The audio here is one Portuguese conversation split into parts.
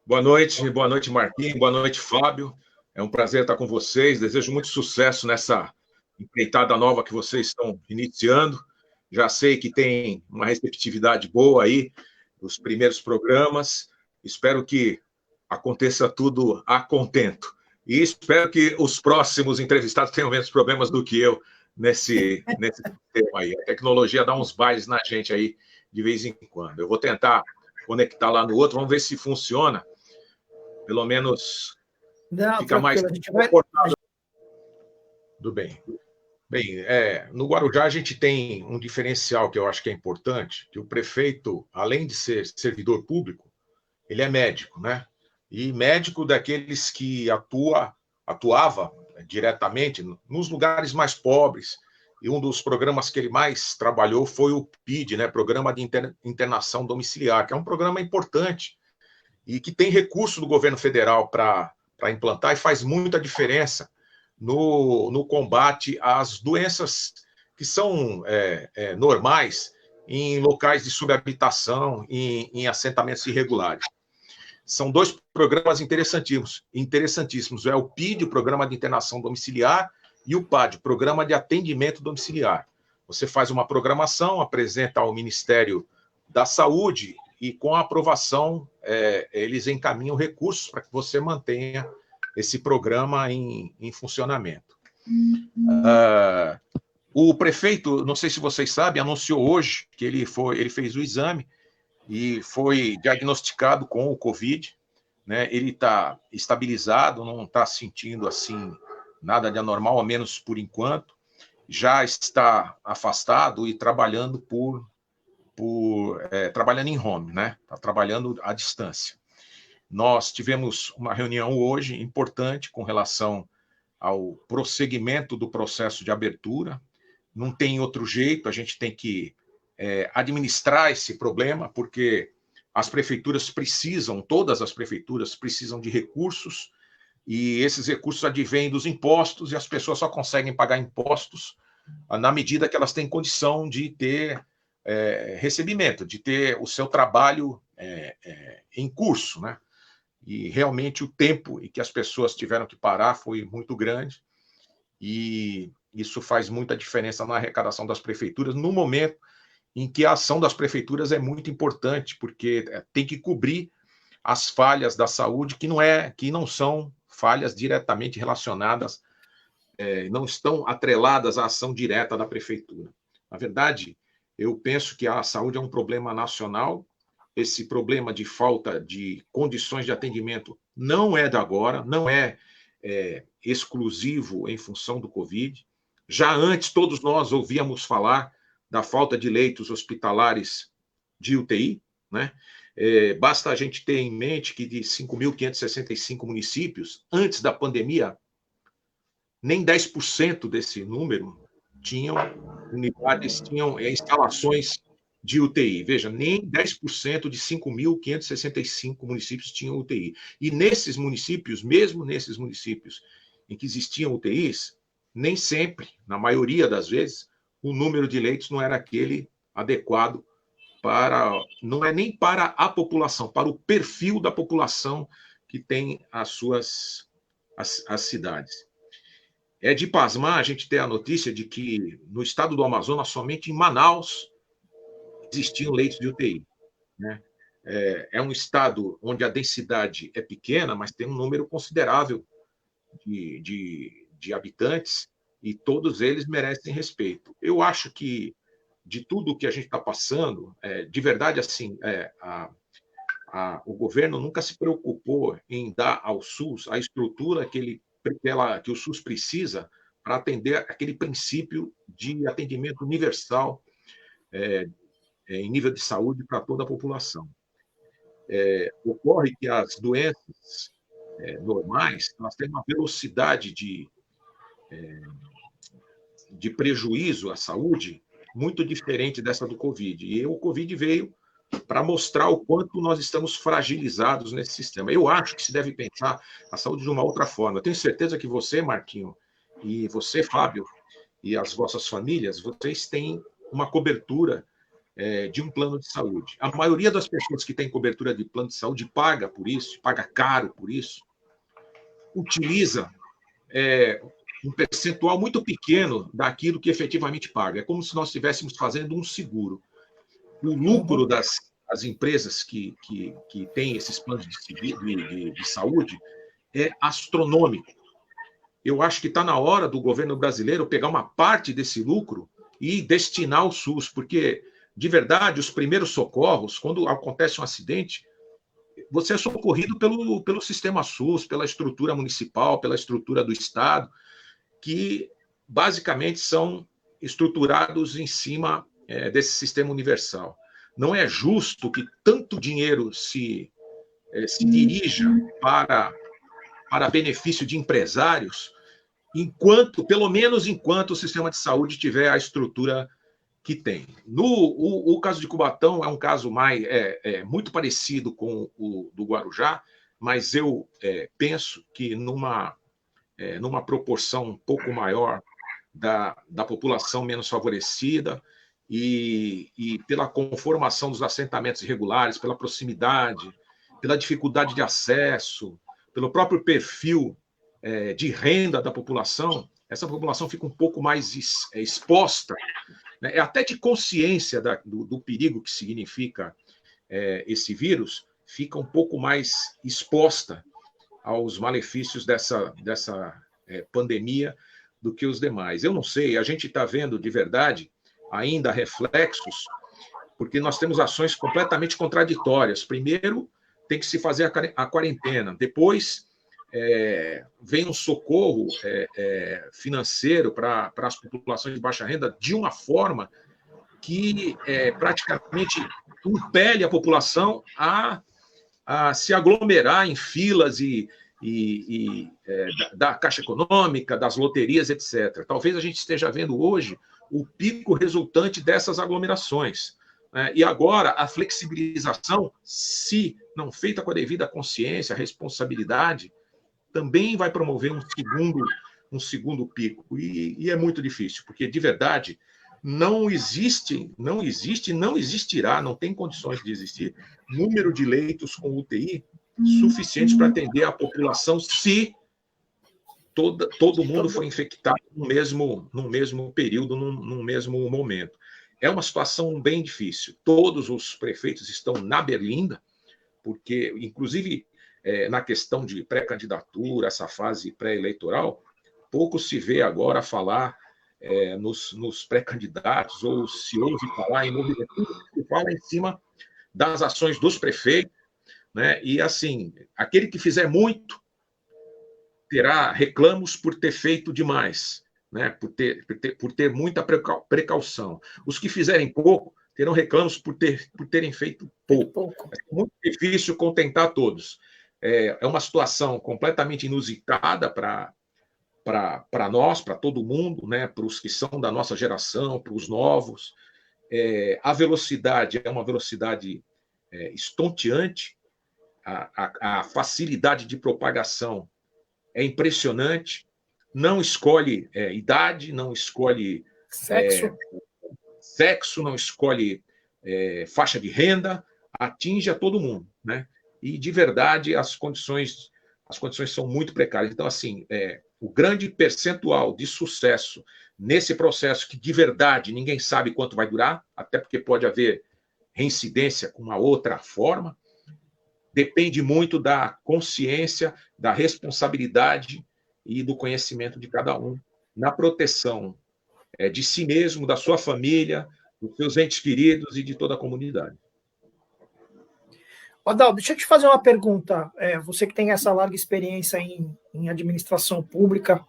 Boa noite, Marquinhos, boa noite, Fábio. É um prazer estar com vocês. Desejo muito sucesso nessa empreitada nova que vocês estão iniciando. Já sei que tem uma receptividade boa aí, os primeiros programas. Espero que aconteça tudo a contento. E espero que os próximos entrevistados tenham menos problemas do que eu nesse tema aí. A tecnologia dá uns bailes na gente aí de vez em quando. Eu vou tentar conectar lá no outro, vamos ver se funciona. Pelo menos Não, fica mais tranquilo, a gente vai. confortável. Tudo bem. Bem, no Guarujá a gente tem um diferencial que eu acho que é importante, que o prefeito, além de ser servidor público, ele é médico, né? E médico daqueles que atuava diretamente nos lugares mais pobres. E um dos programas que ele mais trabalhou foi o PID, né? Programa de Internação Domiciliar, que é um programa importante e que tem recurso do governo federal para implantar e faz muita diferença no combate às doenças que são normais em locais de subhabitação, em assentamentos irregulares. São dois programas interessantíssimos. É o PID, o Programa de Internação Domiciliar, e o PAD, Programa de Atendimento Domiciliar. Você faz uma programação, apresenta ao Ministério da Saúde e, com a aprovação, eles encaminham recursos para que você mantenha esse programa em funcionamento. O prefeito, não sei se vocês sabem, anunciou hoje que ele fez o exame e foi diagnosticado com o Covid, né? Ele está estabilizado, não está sentindo assim nada de anormal, ao menos por enquanto. Já está afastado e trabalhando trabalhando em home, né? Está trabalhando à distância. Nós tivemos uma reunião hoje importante com relação ao prosseguimento do processo de abertura. Não tem outro jeito, a gente tem que administrar esse problema, porque as prefeituras precisam, todas as prefeituras precisam de recursos, e esses recursos advêm dos impostos, e as pessoas só conseguem pagar impostos na medida que elas têm condição de ter recebimento, de ter o seu trabalho em curso, né? E realmente o tempo em que as pessoas tiveram que parar foi muito grande, e isso faz muita diferença na arrecadação das prefeituras, no momento em que a ação das prefeituras é muito importante, porque tem que cobrir as falhas da saúde, que não são falhas diretamente relacionadas, não estão atreladas à ação direta da prefeitura. Na verdade, eu penso que a saúde é um problema nacional. Esse problema de falta de condições de atendimento não é de agora, não é exclusivo em função do Covid. Já antes, todos nós ouvíamos falar da falta de leitos hospitalares de UTI, né? Basta a gente ter em mente que de 5.565 municípios, antes da pandemia, nem 10% desse número tinham unidades, tinham instalações de UTI. Veja, nem 10% de 5.565 municípios tinham UTI. E nesses municípios, mesmo nesses municípios em que existiam UTIs, nem sempre, na maioria das vezes, o número de leitos não era aquele adequado não é nem para a população, para o perfil da população que tem as cidades. É de pasmar a gente ter a notícia de que no estado do Amazonas, somente em Manaus, existiam leitos de UTI, né? É um estado onde a densidade é pequena, mas tem um número considerável de habitantes, e todos eles merecem respeito. Eu acho que, de tudo que a gente está passando, de verdade, assim, o governo nunca se preocupou em dar ao SUS a estrutura que o SUS precisa para atender aquele princípio de atendimento universal em nível de saúde para toda a população. Ocorre que as doenças normais, elas têm uma velocidade de prejuízo à saúde muito diferente dessa do Covid. E o Covid veio para mostrar o quanto nós estamos fragilizados nesse sistema. Eu acho que se deve pensar a saúde de uma outra forma. Eu tenho certeza que você, Marquinho, e você, Fábio, e as vossas famílias, vocês têm uma cobertura de um plano de saúde. A maioria das pessoas que tem cobertura de plano de saúde paga por isso, paga caro por isso, utiliza um percentual muito pequeno daquilo que efetivamente paga. É como se nós estivéssemos fazendo um seguro. O lucro das empresas que têm esses planos de saúde é astronômico. Eu acho que está na hora do governo brasileiro pegar uma parte desse lucro e destinar ao SUS, porque, de verdade, os primeiros socorros, quando acontece um acidente, você é socorrido pelo sistema SUS, pela estrutura municipal, pela estrutura do Estado, que basicamente são estruturados em cima desse sistema universal. Não é justo que tanto dinheiro se dirija para benefício de empresários, pelo menos enquanto o sistema de saúde tiver a estrutura que tem. O caso de Cubatão é um caso muito parecido com o do Guarujá, mas eu penso que numa proporção um pouco maior da população menos favorecida e pela conformação dos assentamentos irregulares, pela proximidade, pela dificuldade de acesso, pelo próprio perfil de renda da população, essa população fica um pouco mais exposta, né? Até de consciência do perigo que significa esse vírus, fica um pouco mais exposta aos malefícios dessa pandemia do que os demais. Eu não sei, a gente está vendo de verdade ainda reflexos, porque nós temos ações completamente contraditórias. Primeiro, tem que se fazer a quarentena, depois vem um socorro financeiro para as populações de baixa renda de uma forma que praticamente impele a população a se aglomerar em filas da Caixa Econômica, das loterias, etc. Talvez a gente esteja vendo hoje o pico resultante dessas aglomerações. E agora, a flexibilização, se não feita com a devida consciência, responsabilidade, também vai promover um segundo pico. E é muito difícil, porque, de verdade, não existe, não existirá, não tem condições de existir número de leitos com UTI suficientes para atender a população se todo mundo for infectado no mesmo período, no mesmo momento. É uma situação bem difícil. Todos os prefeitos estão na berlinda, porque, inclusive, na questão de pré-candidatura, essa fase pré-eleitoral, pouco se vê agora falar nos pré-candidatos, ou se ouve falar em movimento, se fala em cima das ações dos prefeitos, né? E, assim, aquele que fizer muito terá reclamos por ter feito demais, né? Por ter muita precaução. Os que fizerem pouco terão reclamos por terem feito pouco. É muito difícil contentar todos. É uma situação completamente inusitada para nós, para todo mundo, né? Para os que são da nossa geração, para os novos. A velocidade é uma velocidade estonteante, a facilidade de propagação é impressionante, não escolhe idade, não escolhe sexo, não escolhe faixa de renda, atinge a todo mundo, né? E, de verdade, as condições são muito precárias. Então, assim, o grande percentual de sucesso nesse processo, que, de verdade, ninguém sabe quanto vai durar, até porque pode haver reincidência com uma outra forma, depende muito da consciência, da responsabilidade e do conhecimento de cada um na proteção de si mesmo, da sua família, dos seus entes queridos e de toda a comunidade. Adalto, deixa eu te fazer uma pergunta. Você que tem essa larga experiência em administração pública,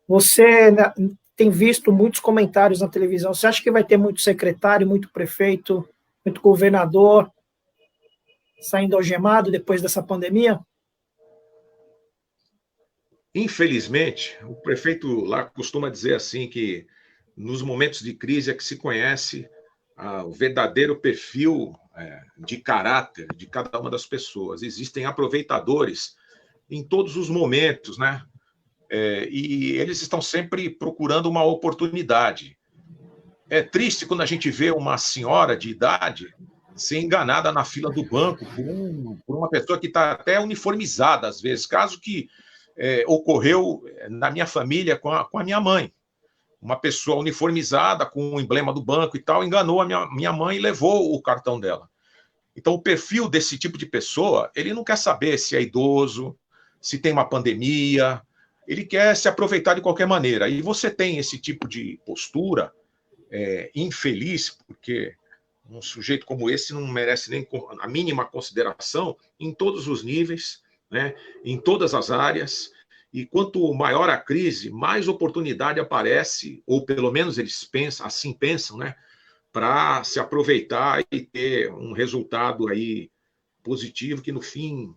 você tem visto muitos comentários na televisão. Você acha que vai ter muito secretário, muito prefeito, muito governador saindo algemado depois dessa pandemia? Infelizmente, o prefeito lá costuma dizer assim que nos momentos de crise é que se conhece o verdadeiro perfil de caráter de cada uma das pessoas. Existem aproveitadores em todos os momentos, né? E eles estão sempre procurando uma oportunidade. é triste quando a gente vê uma senhora de idade ser enganada na fila do banco por uma pessoa que está até uniformizada, às vezes. Caso que ocorreu na minha família com a minha mãe. Uma pessoa uniformizada com o emblema do banco e tal, enganou a minha mãe e levou o cartão dela. Então, o perfil desse tipo de pessoa, ele não quer saber se é idoso, se tem uma pandemia, ele quer se aproveitar de qualquer maneira. E você tem esse tipo de postura infeliz, porque um sujeito como esse não merece nem a mínima consideração em todos os níveis, né, em todas as áreas. E quanto maior a crise, mais oportunidade aparece, ou pelo menos eles pensam, né, para se aproveitar e ter um resultado aí positivo, que no fim,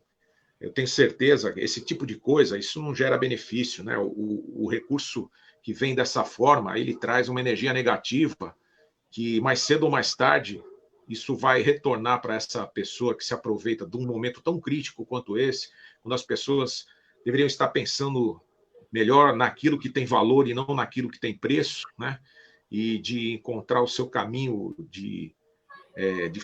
eu tenho certeza, esse tipo de coisa, isso não gera benefício, né? O recurso que vem dessa forma, ele traz uma energia negativa, que mais cedo ou mais tarde, isso vai retornar para essa pessoa que se aproveita de um momento tão crítico quanto esse, quando as pessoas deveriam estar pensando melhor naquilo que tem valor e não naquilo que tem preço, né? E de encontrar o seu caminho de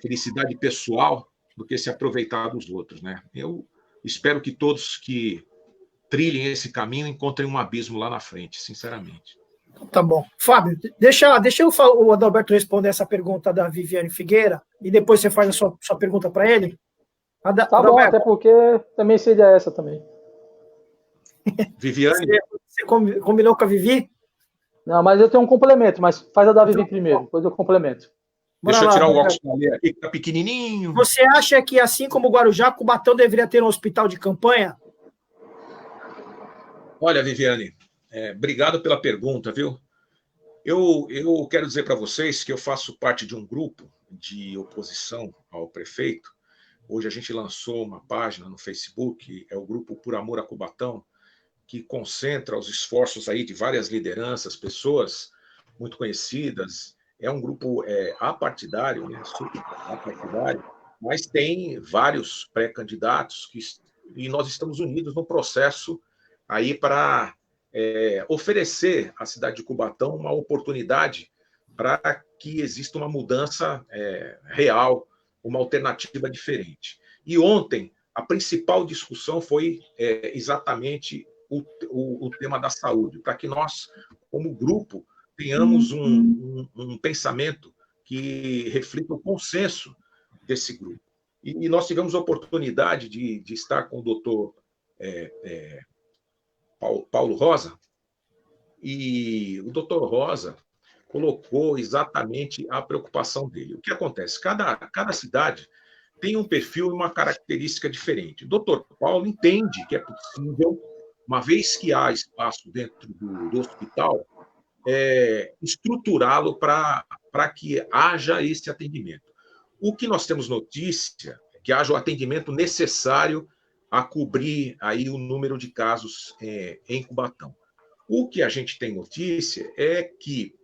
felicidade pessoal do que se aproveitar dos outros, né? Eu espero que todos que trilhem esse caminho encontrem um abismo lá na frente, sinceramente. Tá bom. Fábio, deixa o Adalberto responder essa pergunta da Viviane Figueira e depois você faz a sua pergunta para ele. Tá bom, até porque também seria essa também. Viviane? Você combinou com a Vivi? Não, mas eu tenho um complemento, mas faz a da Vivi primeiro, depois eu complemento. Deixa eu tirar o óculos aqui, que tá pequenininho. Você acha que, assim como o Guarujá, Cubatão deveria ter um hospital de campanha? Olha, Viviane, obrigado pela pergunta, viu? Eu quero dizer para vocês que eu faço parte de um grupo de oposição ao prefeito. Hoje a gente lançou uma página no Facebook, é o grupo Por Amor a Cubatão, que concentra os esforços aí de várias lideranças, pessoas muito conhecidas. É um grupo apartidário, né? Super apartidário, mas tem vários pré-candidatos e nós estamos unidos no processo aí para oferecer à cidade de Cubatão uma oportunidade para que exista uma mudança real, uma alternativa diferente. E ontem, a principal discussão foi exatamente o tema da saúde, para que nós, como grupo, tenhamos um pensamento que reflita o consenso desse grupo. E nós tivemos a oportunidade de estar com o doutor Paulo Rosa, e o doutor Rosa colocou exatamente a preocupação dele. O que acontece? Cada cidade tem um perfil e uma característica diferente. O doutor Paulo entende que é possível, uma vez que há espaço dentro do hospital, estruturá-lo para que haja esse atendimento. O que nós temos notícia é que haja o atendimento necessário a cobrir aí o número de casos em Cubatão. O que a gente tem notícia é que,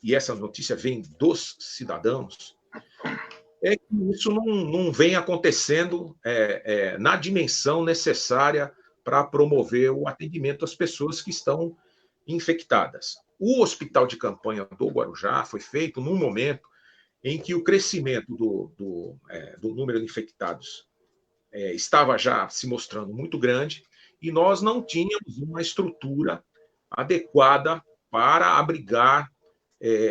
e essa notícia vem dos cidadãos, é que isso não vem acontecendo na dimensão necessária para promover o atendimento às pessoas que estão infectadas. O hospital de campanha do Guarujá foi feito num momento em que o crescimento do número de infectados estava já se mostrando muito grande e nós não tínhamos uma estrutura adequada para abrigar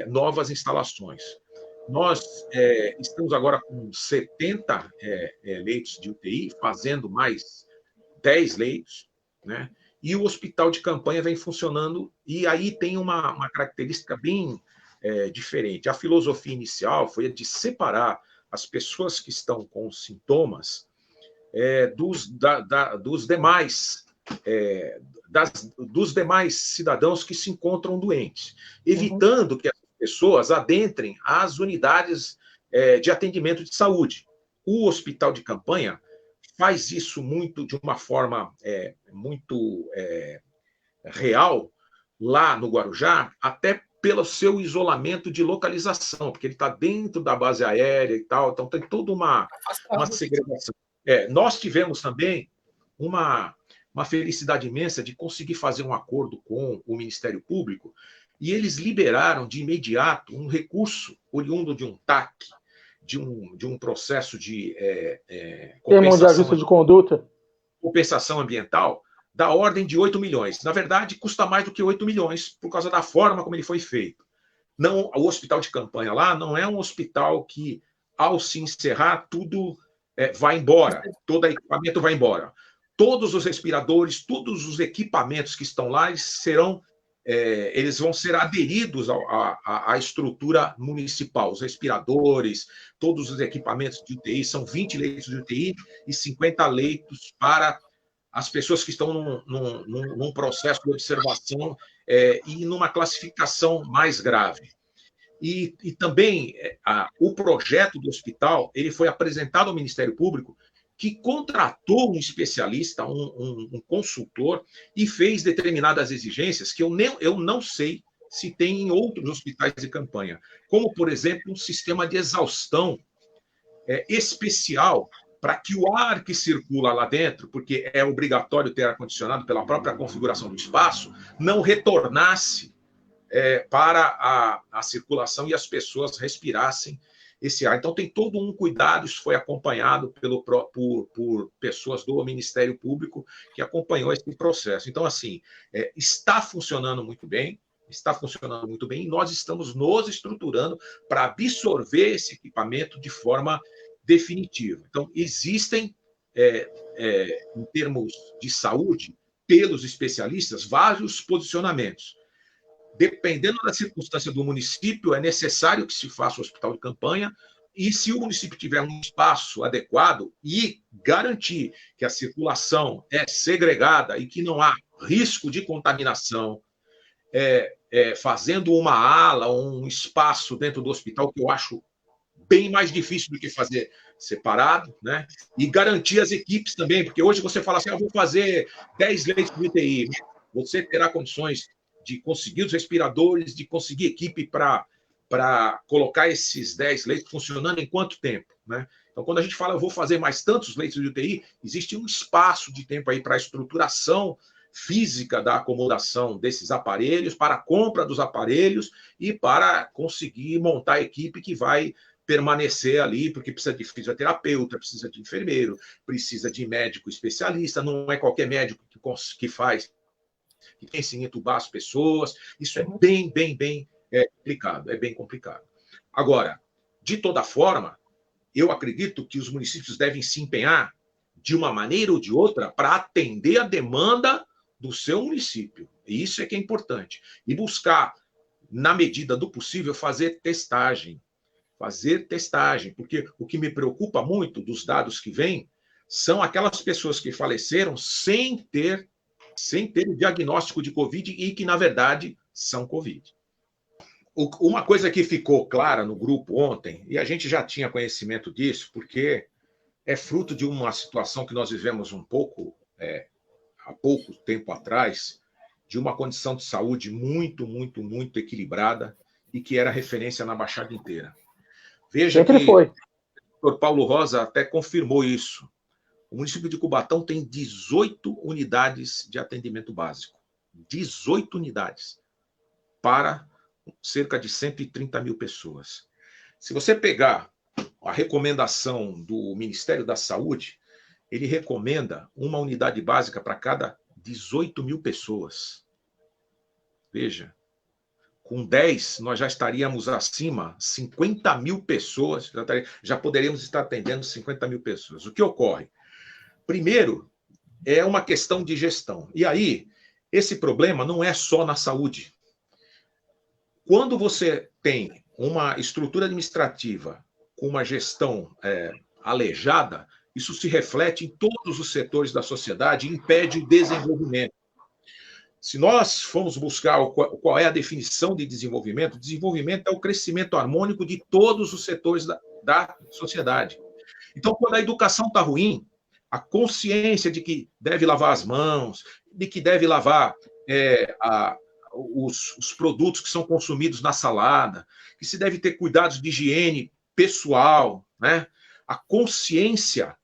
novas instalações. Nós estamos agora com 70 leitos de UTI, fazendo mais 10 leitos, né? E o hospital de campanha vem funcionando, e aí tem uma característica bem diferente. A filosofia inicial foi a de separar as pessoas que estão com sintomas dos demais cidadãos que se encontram doentes, evitando que as pessoas adentrem as unidades de atendimento de saúde. O hospital de campanha faz isso de uma forma muito real lá no Guarujá, até pelo seu isolamento de localização, porque ele está dentro da base aérea e tal, então tem toda uma segregação. Nós tivemos também uma felicidade imensa de conseguir fazer um acordo com o Ministério Público e eles liberaram de imediato um recurso oriundo de um TAC, de um processo de termo de ajuste de conduta, compensação ambiental, da ordem de 8 milhões. Na verdade, custa mais do que 8 milhões, por causa da forma como ele foi feito. Não, o hospital de campanha lá não é um hospital que, ao se encerrar, tudo vai embora, todo equipamento vai embora. Todos os respiradores, todos os equipamentos que estão lá, eles vão ser aderidos à estrutura municipal. Os respiradores, todos os equipamentos de UTI, são 20 leitos de UTI e 50 leitos para as pessoas que estão num processo de observação e numa classificação mais grave. E também o projeto do hospital ele foi apresentado ao Ministério Público, que contratou um especialista, um consultor, e fez determinadas exigências que eu não sei se tem em outros hospitais de campanha, como, por exemplo, um sistema de exaustão especial para que o ar que circula lá dentro, porque é obrigatório ter ar-condicionado pela própria configuração do espaço, não retornasse para a circulação e as pessoas respirassem esse ar. Então, tem todo um cuidado, isso foi acompanhado por pessoas do Ministério Público que acompanhou esse processo. Então, assim, está funcionando muito bem, e nós estamos nos estruturando para absorver esse equipamento de forma definitiva. Então, existem, em termos de saúde, pelos especialistas, vários posicionamentos. Dependendo da circunstância do município, é necessário que se faça o hospital de campanha, e se o município tiver um espaço adequado e garantir que a circulação é segregada e que não há risco de contaminação, fazendo uma ala, um espaço dentro do hospital, que eu acho bem mais difícil do que fazer separado, né? E garantir as equipes também, porque hoje você fala assim, eu vou fazer 10 leitos de UTI, você terá condições de conseguir os respiradores, de conseguir equipe para colocar esses 10 leitos funcionando em quanto tempo, né? Então, quando a gente fala, eu vou fazer mais tantos leitos de UTI, existe um espaço de tempo aí para a estruturação física da acomodação desses aparelhos, para a compra dos aparelhos e para conseguir montar a equipe que vai permanecer ali, porque precisa de fisioterapeuta, precisa de enfermeiro, precisa de médico especialista, não é qualquer médico que faz, que pensa em entubar as pessoas. Isso é bem complicado, é bem complicado. Agora, de toda forma, eu acredito que os municípios devem se empenhar, de uma maneira ou de outra, para atender a demanda do seu município. E isso é que é importante. E buscar, na medida do possível, fazer testagem, porque o que me preocupa muito dos dados que vêm são aquelas pessoas que faleceram sem ter o diagnóstico de Covid e que, na verdade, são Covid. Uma coisa que ficou clara no grupo ontem, e a gente já tinha conhecimento disso, porque é fruto de uma situação que nós vivemos há pouco tempo atrás, de uma condição de saúde muito equilibrada e que era referência na Baixada inteira. Veja que o Dr. Paulo Rosa até confirmou isso. O município de Cubatão tem 18 unidades de atendimento básico. 18 unidades para cerca de 130 mil pessoas. Se você pegar a recomendação do Ministério da Saúde, ele recomenda uma unidade básica para cada 18 mil pessoas. Veja, com 10, nós já estaríamos acima, 50 mil pessoas, já poderíamos estar atendendo 50 mil pessoas. O que ocorre? Primeiro, é uma questão de gestão. E aí, esse problema não é só na saúde. Quando você tem uma estrutura administrativa com uma gestão aleijada, isso se reflete em todos os setores da sociedade e impede o desenvolvimento. Se nós formos buscar qual é a definição de desenvolvimento, desenvolvimento é o crescimento harmônico de todos os setores da sociedade. Então, quando a educação está ruim, a consciência de que deve lavar as mãos, de que deve lavar os produtos que são consumidos na salada, que se deve ter cuidados de higiene pessoal, né? A consciência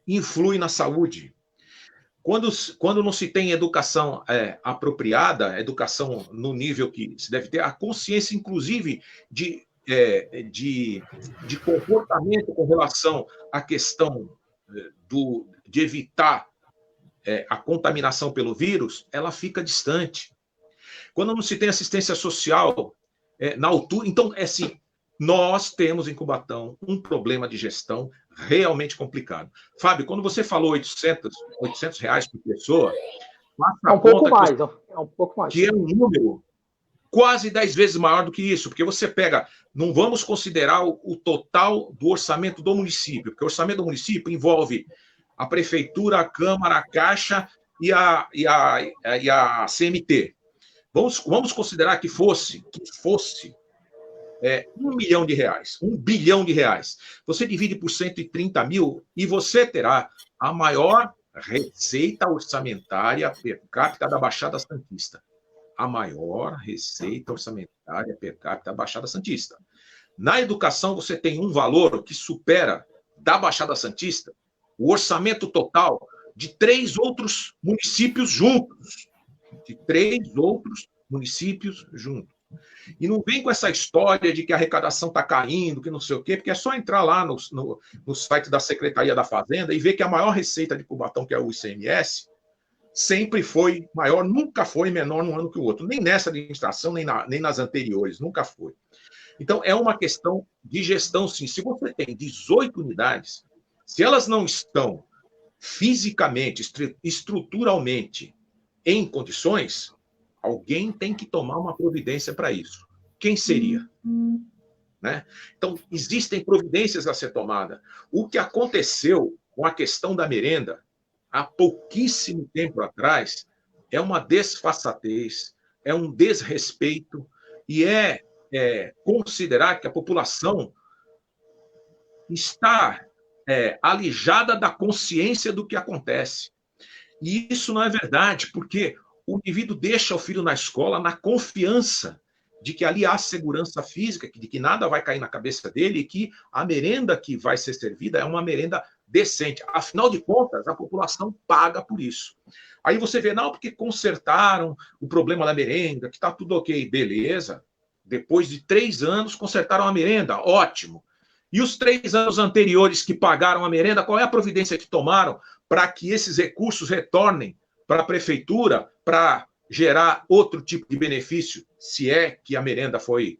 influi na saúde. Quando não se tem educação apropriada, educação no nível que se deve ter, a consciência, inclusive, de comportamento com relação à questão de evitar a contaminação pelo vírus, ela fica distante. Quando não se tem assistência social na altura... Então, assim, nós temos em Cubatão um problema de gestão realmente complicado. Fábio, quando você falou R$800 por pessoa, é um pouco mais, que é um número quase 10 vezes maior do que isso, porque você pega, não vamos considerar o total do orçamento do município, porque o orçamento do município envolve a prefeitura, a Câmara, a Caixa e a CMT. Vamos considerar que fosse R$1 milhão, R$1 bilhão. Você divide por 130 mil e você terá a maior receita orçamentária per capita da Baixada Santista. A maior receita orçamentária per capita da Baixada Santista. Na educação, você tem um valor que supera da Baixada Santista o orçamento total de 3 outros municípios juntos. E não vem com essa história de que a arrecadação está caindo, que não sei o quê, porque é só entrar lá no site da Secretaria da Fazenda e ver que a maior receita de Cubatão, que é o ICMS, sempre foi maior, nunca foi menor num ano que o outro. Nem nessa administração, nem nas anteriores, nunca foi. Então, é uma questão de gestão, sim. Se você tem 18 unidades, se elas não estão fisicamente, estruturalmente em condições, alguém tem que tomar uma providência para isso. Quem seria? Né? Então, existem providências a ser tomadas. O que aconteceu com a questão da merenda há pouquíssimo tempo atrás é uma desfaçatez, é um desrespeito e considerar que a população está alijada da consciência do que acontece. E isso não é verdade, porque o indivíduo deixa o filho na escola na confiança de que ali há segurança física, de que nada vai cair na cabeça dele e que a merenda que vai ser servida é uma merenda decente. Afinal de contas, a população paga por isso. Aí você vê, não, porque consertaram o problema da merenda, que está tudo ok. Beleza. Depois de 3 anos, consertaram a merenda. Ótimo. E os 3 anos anteriores que pagaram a merenda, qual é a providência que tomaram para que esses recursos retornem para a prefeitura para gerar outro tipo de benefício, se é que a merenda foi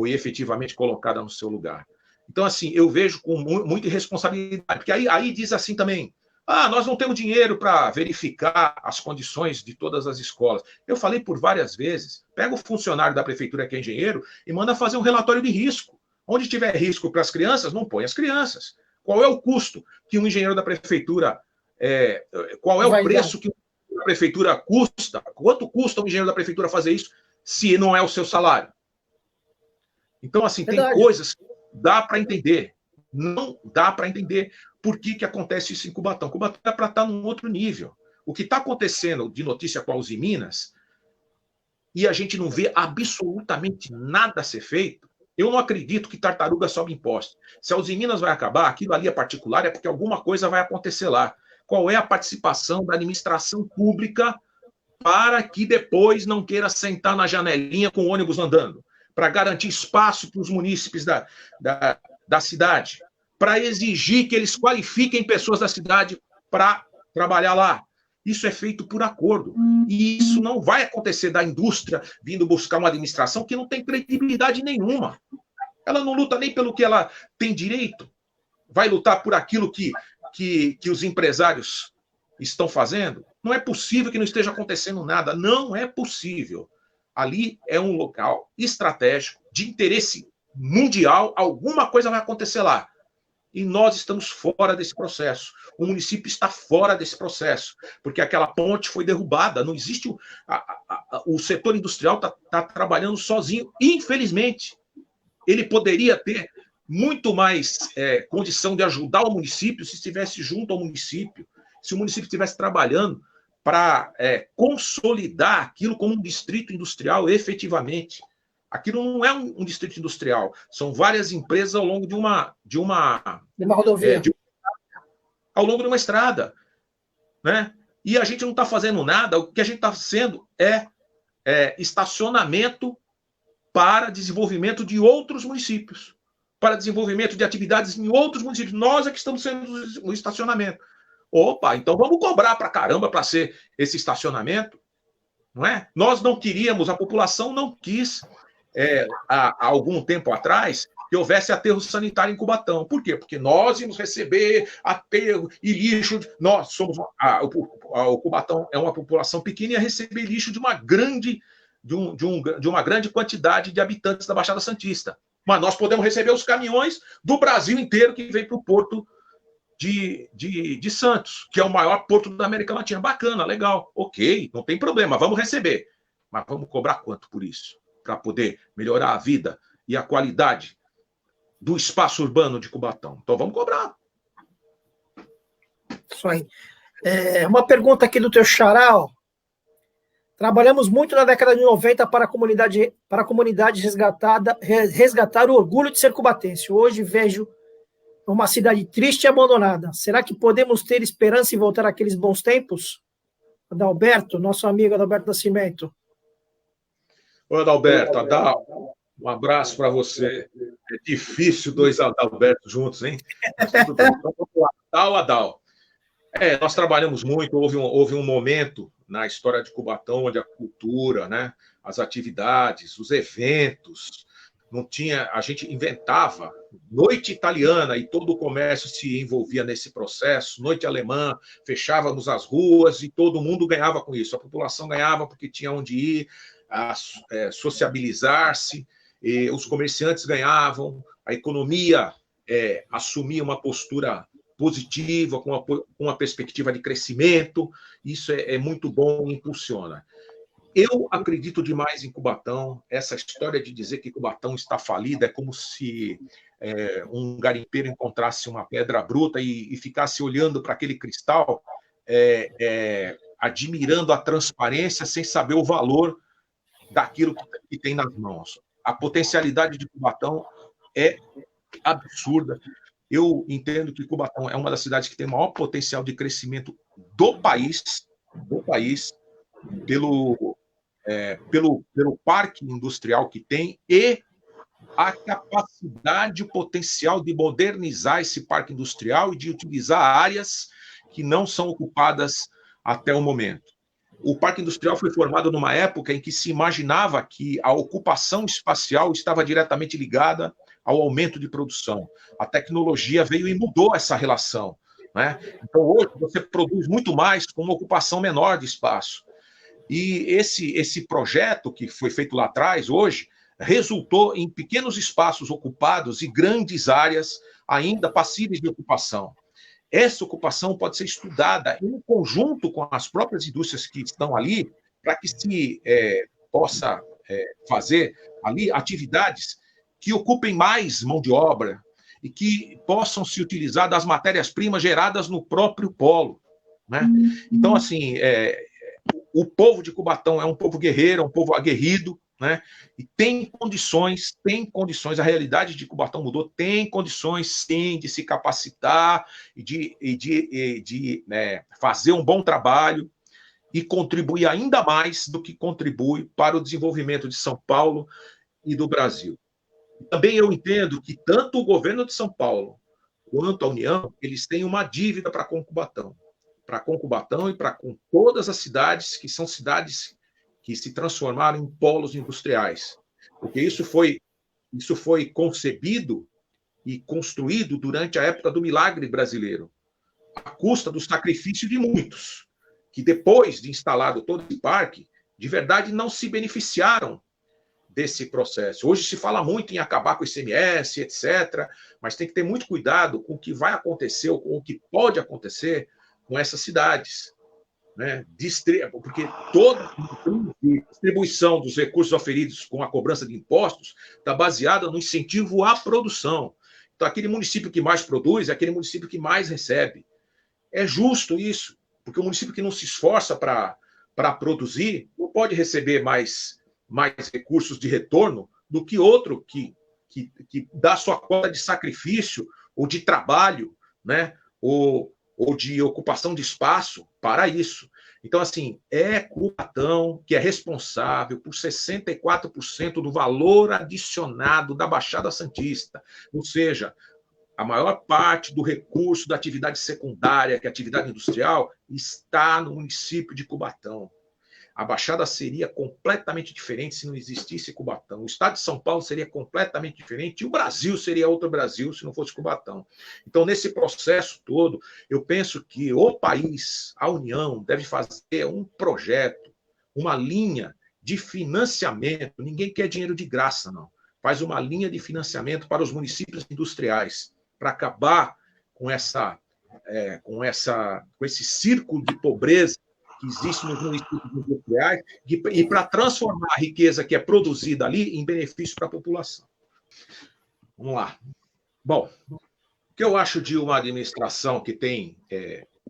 efetivamente colocada no seu lugar? Então, assim, eu vejo com muita irresponsabilidade, porque aí diz assim também, nós não temos dinheiro para verificar as condições de todas as escolas. Eu falei por várias vezes, pega o funcionário da prefeitura que é engenheiro e manda fazer um relatório de risco. Onde tiver risco para as crianças, não põe as crianças. Qual é o custo que um engenheiro da prefeitura... qual é o preço que a prefeitura custa? Quanto custa um engenheiro da prefeitura fazer isso se não é o seu salário? Então, assim, tem coisas que dá para entender. Não dá para entender por que acontece isso em Cubatão. Cubatão é para estar num outro nível. O que está acontecendo de notícia com a Uzi Minas, e a gente não vê absolutamente nada a ser feito, eu não acredito que tartaruga sobe imposto. Se a Uzi Minas vai acabar, aquilo ali é particular, é porque alguma coisa vai acontecer lá. Qual é a participação da administração pública para que depois não queira sentar na janelinha com o ônibus andando? Para garantir espaço para os munícipes da cidade, para exigir que eles qualifiquem pessoas da cidade para trabalhar lá. Isso é feito por acordo. E isso não vai acontecer da indústria vindo buscar uma administração que não tem credibilidade nenhuma. Ela não luta nem pelo que ela tem direito. Vai lutar por aquilo que os empresários estão fazendo. Não é possível que não esteja acontecendo nada. Não é possível. Ali é um local estratégico, de interesse mundial. Alguma coisa vai acontecer lá. E nós estamos fora desse processo. O município está fora desse processo, porque aquela ponte foi derrubada. Não existe... O setor industrial está trabalhando sozinho. Infelizmente, ele poderia ter muito mais condição de ajudar o município se estivesse junto ao município, se o município estivesse trabalhando para consolidar aquilo como um distrito industrial efetivamente. Aquilo não é um distrito industrial, são várias empresas ao longo de uma rodovia. Ao longo de uma estrada. Né? e a gente não está fazendo nada. O que a gente está fazendo é estacionamento para desenvolvimento de outros municípios, para desenvolvimento de atividades em outros municípios. Nós é que estamos sendo o estacionamento. Opa, então vamos cobrar para caramba para ser esse estacionamento, não é? Nós não queríamos, a população não quis, há algum tempo atrás, que houvesse aterro sanitário em Cubatão. Por quê? Porque nós íamos receber aterro e lixo. Nós somos. O Cubatão é uma população pequena e ia receber lixo de uma grande quantidade de habitantes da Baixada Santista. Mas nós podemos receber os caminhões do Brasil inteiro que vem para o porto de Santos, que é o maior porto da América Latina. Bacana, legal, ok, não tem problema, vamos receber. Mas vamos cobrar quanto por isso? Para poder melhorar a vida e a qualidade do espaço urbano de Cubatão. Então vamos cobrar. Isso aí. Uma pergunta aqui do teu xará, ó. Trabalhamos muito na década de 90 para a comunidade resgatar o orgulho de ser cubatense. Hoje vejo uma cidade triste e abandonada. Será que podemos ter esperança em voltar àqueles bons tempos? Adalberto, nosso amigo Adalberto Nascimento. Oi, Adalberto. Um abraço para você. É difícil dois Adalbertos juntos, hein? Mas tudo bem. Então, vamos lá. Adal. Nós trabalhamos muito, houve um momento na história de Cubatão onde a cultura, né, as atividades, os eventos, a gente inventava noite italiana e todo o comércio se envolvia nesse processo, noite alemã, fechávamos as ruas e todo mundo ganhava com isso. A população ganhava porque tinha onde ir, sociabilizar-se, os comerciantes ganhavam, a economia assumia uma postura positiva, com uma perspectiva de crescimento. Isso é muito bom e impulsiona. Eu acredito demais em Cubatão. Essa história de dizer que Cubatão está falida é como se um garimpeiro encontrasse uma pedra bruta e ficasse olhando para aquele cristal, admirando a transparência sem saber o valor daquilo que tem nas mãos. A potencialidade de Cubatão é absurda. Eu entendo que Cubatão é uma das cidades que tem o maior potencial de crescimento do país pelo parque industrial que tem e a capacidade, o potencial de modernizar esse parque industrial e de utilizar áreas que não são ocupadas até o momento. O parque industrial foi formado numa época em que se imaginava que a ocupação espacial estava diretamente ligada ao aumento de produção. A tecnologia veio e mudou essa relação, né? Então, hoje, você produz muito mais com uma ocupação menor de espaço. E esse projeto que foi feito lá atrás, hoje, resultou em pequenos espaços ocupados e grandes áreas ainda passíveis de ocupação. Essa ocupação pode ser estudada em conjunto com as próprias indústrias que estão ali, para que se possa fazer ali atividades que ocupem mais mão de obra e que possam se utilizar das matérias-primas geradas no próprio polo, né? Então, assim, o povo de Cubatão é um povo guerreiro, é um povo aguerrido, né? E tem condições, a realidade de Cubatão mudou, tem condições, sim, de se capacitar e de fazer um bom trabalho e contribuir ainda mais do que contribui para o desenvolvimento de São Paulo e do Brasil. Também eu entendo que tanto o governo de São Paulo quanto a União, eles têm uma dívida para com Cubatão e para com todas as cidades que são cidades que se transformaram em polos industriais. Porque isso foi concebido e construído durante a época do milagre brasileiro, à custa do sacrifício de muitos, que depois de instalado todo esse parque, de verdade não se beneficiaram desse processo. Hoje se fala muito em acabar com o ICMS, etc., mas tem que ter muito cuidado com o que vai acontecer ou com o que pode acontecer com essas cidades, né? Porque toda a distribuição dos recursos oferidos com a cobrança de impostos está baseada no incentivo à produção. Então, aquele município que mais produz é aquele município que mais recebe. É justo isso, porque o município que não se esforça para produzir não pode receber mais recursos de retorno do que outro que dá sua cota de sacrifício ou de trabalho, né? ou de ocupação de espaço para isso. Então, assim, é Cubatão que é responsável por 64% do valor adicionado da Baixada Santista. Ou seja, a maior parte do recurso da atividade secundária, que é a atividade industrial, está no município de Cubatão. A Baixada seria completamente diferente se não existisse Cubatão. O estado de São Paulo seria completamente diferente e o Brasil seria outro Brasil se não fosse Cubatão. Então, nesse processo todo, eu penso que o país, a União, deve fazer um projeto, uma linha de financiamento. Ninguém quer dinheiro de graça, não. Faz uma linha de financiamento para os municípios industriais, para acabar com esse círculo de pobreza que existe nos municípios industriais e para transformar a riqueza que é produzida ali em benefício para a população. Vamos lá. Bom, o que eu acho de uma administração que tem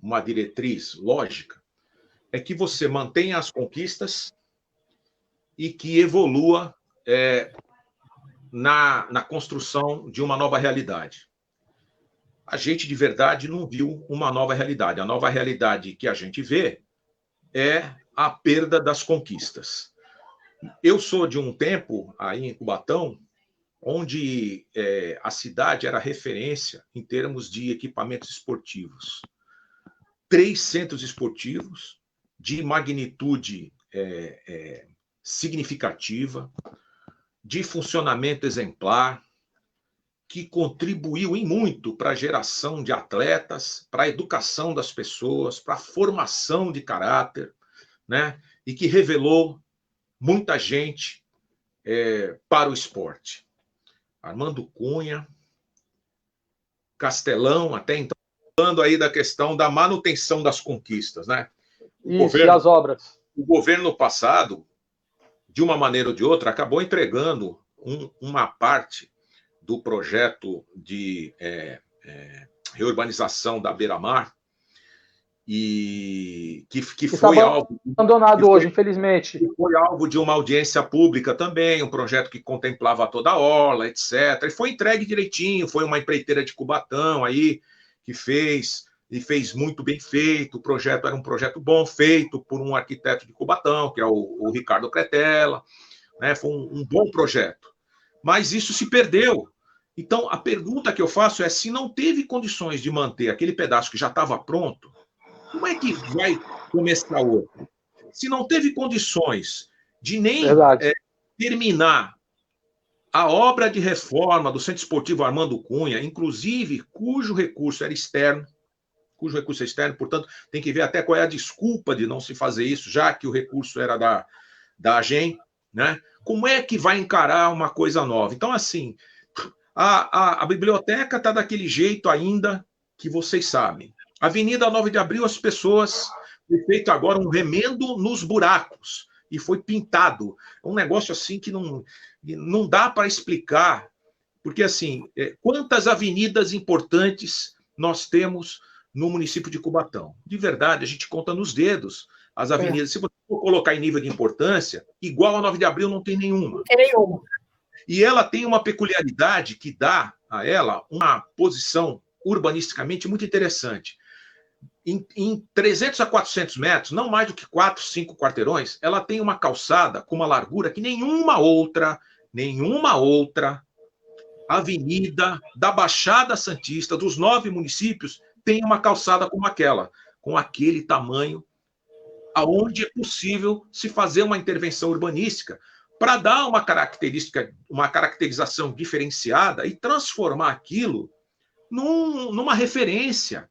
uma diretriz lógica é que você mantenha as conquistas e que evolua na construção de uma nova realidade. A gente, de verdade, não viu uma nova realidade. A nova realidade que a gente vê é a perda das conquistas. Eu sou de um tempo, aí em Cubatão, onde a cidade era referência em termos de equipamentos esportivos. 3 centros esportivos de magnitude significativa, de funcionamento exemplar, que contribuiu em muito para a geração de atletas, para a educação das pessoas, para a formação de caráter, né? E que revelou muita gente para o esporte. Armando Cunha, Castelão, até então, falando aí da questão da manutenção das conquistas, né? E as obras. O governo passado, de uma maneira ou de outra, acabou entregando uma parte do projeto de reurbanização da Beira-Mar, e que foi alvo... abandonado hoje, infelizmente. Foi alvo de uma audiência pública também, um projeto que contemplava toda a orla, etc. E foi entregue direitinho, foi uma empreiteira de Cubatão aí que fez, e fez muito bem feito. O projeto era um projeto bom, feito por um arquiteto de Cubatão, que é o Ricardo Cretella, né? Foi um bom projeto. Mas isso se perdeu. Então, a pergunta que eu faço é, se não teve condições de manter aquele pedaço que já estava pronto, como é que vai começar outro? Se não teve condições de nem terminar a obra de reforma do Centro Esportivo Armando Cunha, inclusive cujo recurso era externo, portanto, tem que ver até qual é a desculpa de não se fazer isso, já que o recurso era da AGEM, né? Como é que vai encarar uma coisa nova? Então, assim, a biblioteca está daquele jeito ainda que vocês sabem. Avenida 9 de Abril, as pessoas... Foi feito agora um remendo nos buracos e foi pintado. Um negócio assim que não dá para explicar, porque, assim, quantas avenidas importantes nós temos no município de Cubatão? De verdade, a gente conta nos dedos as avenidas. Se você for colocar em nível de importância, igual a 9 de Abril não tem nenhuma. Não tem nenhuma. E ela tem uma peculiaridade que dá a ela uma posição urbanisticamente muito interessante. Em 300 a 400 metros, não mais do que 4, 5 quarteirões, ela tem uma calçada com uma largura que nenhuma outra avenida da Baixada Santista, dos 9 municípios, tem uma calçada como aquela, com aquele tamanho, aonde é possível se fazer uma intervenção urbanística para dar uma caracterização diferenciada e transformar aquilo numa referência,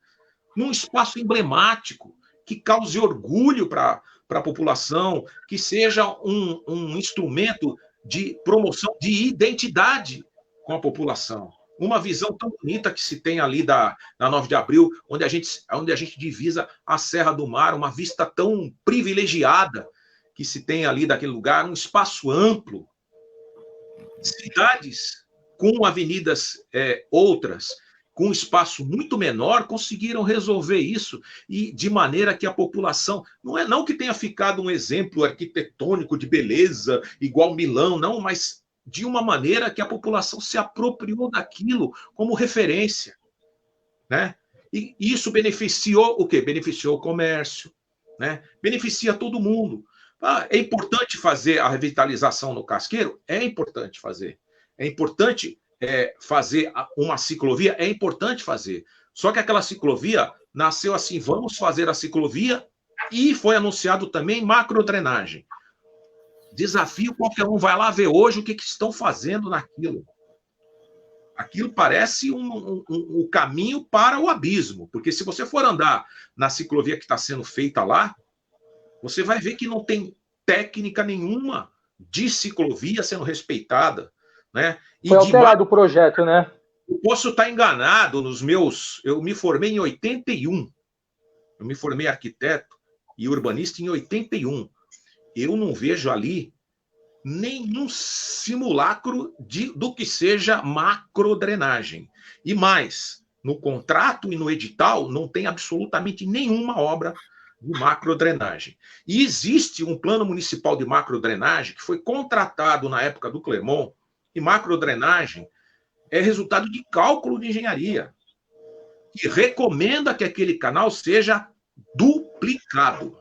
num espaço emblemático, que cause orgulho para a população, que seja um instrumento de promoção de identidade com a população. Uma visão tão bonita que se tem ali da 9 de Abril, onde a gente divisa a Serra do Mar, uma vista tão privilegiada que se tem ali daquele lugar, um espaço amplo. Cidades com avenidas outras, com um espaço muito menor, conseguiram resolver isso, e de maneira que a população, não que tenha ficado um exemplo arquitetônico de beleza, igual Milão, não, mas de uma maneira que a população se apropriou daquilo como referência, né? E isso beneficiou o quê? Beneficiou o comércio, né? Beneficia todo mundo. É importante fazer a revitalização no Casqueiro? É importante fazer. É importante fazer uma ciclovia? É importante fazer. Só que aquela ciclovia nasceu assim, vamos fazer a ciclovia, e foi anunciado também macrodrenagem. Desafio, qualquer um vai lá ver hoje o que estão fazendo naquilo. Aquilo parece um caminho para o abismo, porque se você for andar na ciclovia que está sendo feita lá, você vai ver que não tem técnica nenhuma de ciclovia sendo respeitada, né? Foi alterado o projeto, né? Eu posso estar enganado nos meus... Eu me formei em 81. Eu me formei arquiteto e urbanista em 81. Eu não vejo ali nenhum simulacro do que seja macrodrenagem. E mais, no contrato e no edital não tem absolutamente nenhuma obra de macrodrenagem. E existe um plano municipal de macrodrenagem que foi contratado na época do Clermont, e macrodrenagem é resultado de cálculo de engenharia, que recomenda que aquele canal seja duplicado.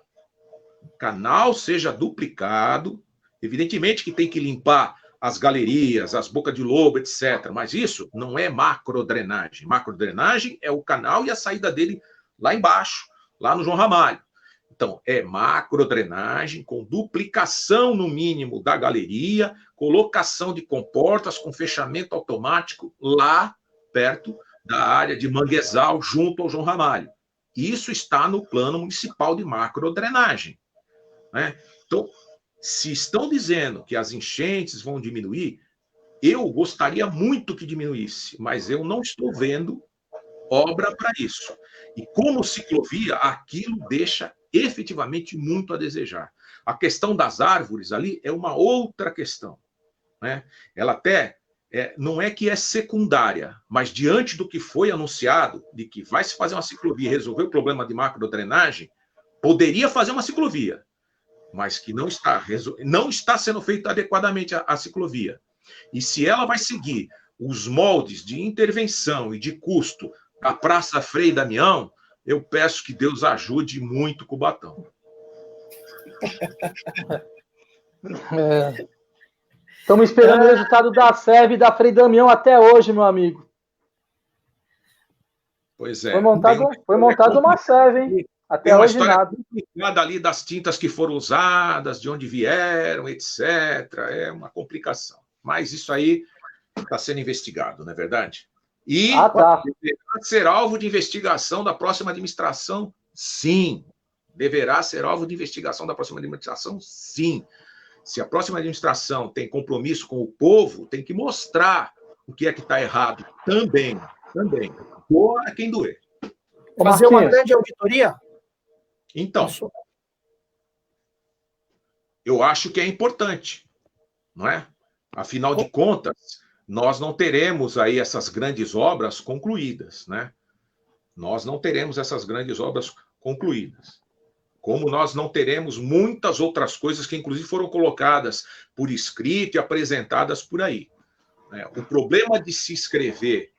O canal seja duplicado. Evidentemente que tem que limpar as galerias, as bocas de lobo, etc. Mas isso não é macrodrenagem. Macrodrenagem é o canal e a saída dele lá embaixo, lá no João Ramalho. Então, é macrodrenagem com duplicação, no mínimo, da galeria, colocação de comportas com fechamento automático lá perto da área de manguezal, junto ao João Ramalho. Isso está no plano municipal de macrodrenagem, né? Então, se estão dizendo que as enchentes vão diminuir, eu gostaria muito que diminuísse, mas eu não estou vendo obra para isso. E como ciclovia, aquilo deixa efetivamente muito a desejar. A questão das árvores ali é uma outra questão, né? Ela até não é que é secundária, mas diante do que foi anunciado, de que vai se fazer uma ciclovia e resolver o problema de macrodrenagem, poderia fazer uma ciclovia, mas que não está sendo feita adequadamente a ciclovia. E se ela vai seguir os moldes de intervenção e de custo da Praça Frei Damião, eu peço que Deus ajude muito Cubatão. Estamos esperando o resultado da SEV e da Frei Damião até hoje, meu amigo. Pois é. Foi montado uma SEV, hein? Até tem uma hoje história nada. complicada ali das tintas que foram usadas, de onde vieram, etc. É uma complicação. Mas isso aí está sendo investigado, não é verdade? E tá. deverá ser alvo de investigação da próxima administração? Sim. Deverá ser alvo de investigação da próxima administração? Sim. Se a próxima administração tem compromisso com o povo, tem que mostrar o que é que está errado também. Doa a quem doer. Fazer uma grande auditoria? Então, eu acho que é importante, não é? Afinal de contas, nós não teremos aí essas grandes obras concluídas, né? Nós não teremos essas grandes obras concluídas. Como nós não teremos muitas outras coisas que, inclusive, foram colocadas por escrito e apresentadas por aí, né? O problema de se escrever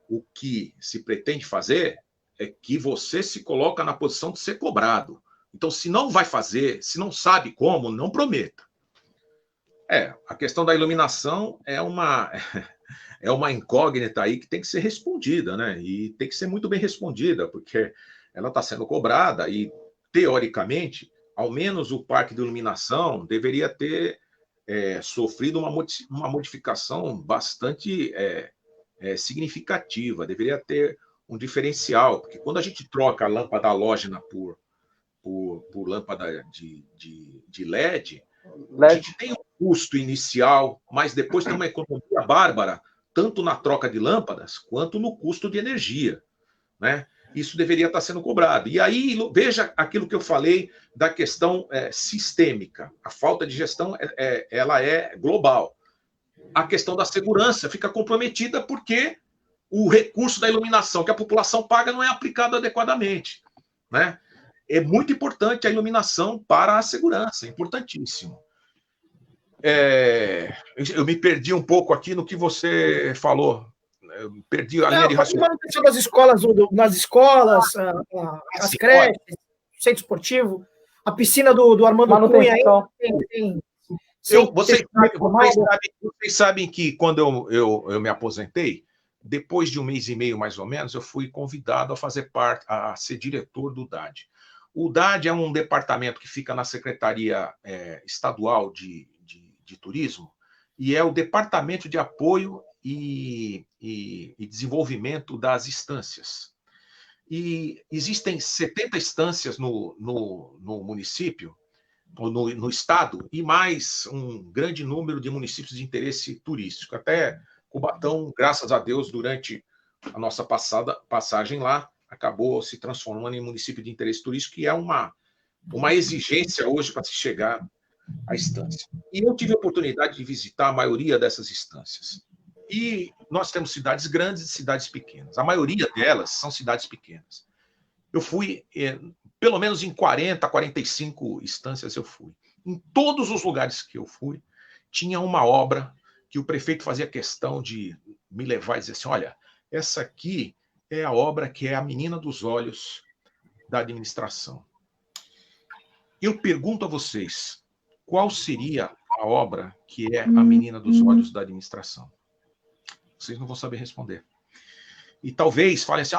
o que se pretende fazer é que você se coloca na posição de ser cobrado. Então, se não vai fazer, se não sabe como, não prometa. A questão da iluminação é uma incógnita aí que tem que ser respondida, né? E tem que ser muito bem respondida, porque ela está sendo cobrada e, teoricamente, ao menos o parque de iluminação deveria ter sofrido uma modificação bastante significativa, deveria ter um diferencial, porque quando a gente troca a lâmpada halógena por lâmpada de LED, a gente tem um custo inicial, mas depois tem uma economia bárbara, tanto na troca de lâmpadas, quanto no custo de energia, né? Isso deveria estar sendo cobrado. E aí, veja aquilo que eu falei da questão sistêmica. A falta de gestão ela é global. A questão da segurança fica comprometida porque o recurso da iluminação que a população paga não é aplicado adequadamente, né? É muito importante a iluminação para a segurança, é importantíssimo. Eu me perdi um pouco aqui no que você falou. Eu perdi a linha de raciocínio. A manutenção das escolas, nas escolas, as creches, centro esportivo. A piscina do Armando Cunha Manutenção. tem Vocês sabem que quando eu me aposentei, depois de 1 mês e meio, mais ou menos, eu fui convidado a fazer parte, a ser diretor do DAD. O DAD é um departamento que fica na Secretaria Estadual de Turismo e é o Departamento de Apoio e Desenvolvimento das Estâncias. E existem 70 estâncias no município, no estado, e mais um grande número de municípios de interesse turístico. Até Cubatão, graças a Deus, durante a nossa passagem lá, acabou se transformando em município de interesse turístico, que é uma exigência hoje para se chegar à estância. E eu tive a oportunidade de visitar a maioria dessas estâncias. E nós temos cidades grandes e cidades pequenas. A maioria delas são cidades pequenas. Eu fui, pelo menos em 40, 45 instâncias eu fui. Em todos os lugares que eu fui, tinha uma obra que o prefeito fazia questão de me levar e dizer assim, olha, essa aqui é a obra que é a menina dos olhos da administração. Eu pergunto a vocês, qual seria a obra que é a menina dos olhos da administração? Vocês não vão saber responder. E talvez falem assim,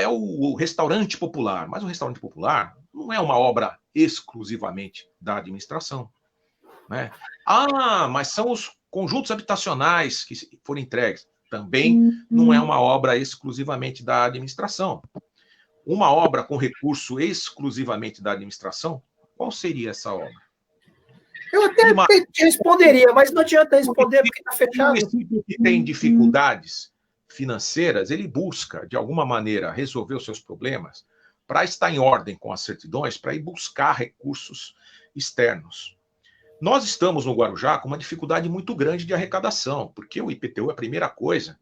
é o restaurante popular. Mas o restaurante popular não é uma obra exclusivamente da administração, né? Mas são os conjuntos habitacionais que foram entregues. Também não é uma obra exclusivamente da administração. Uma obra com recurso exclusivamente da administração, qual seria essa obra? Eu até responderia, mas não adianta responder porque está fechado. O município que tem dificuldades financeiras, ele busca, de alguma maneira, resolver os seus problemas para estar em ordem com as certidões, para ir buscar recursos externos. Nós estamos no Guarujá com uma dificuldade muito grande de arrecadação, porque o IPTU é a primeira coisa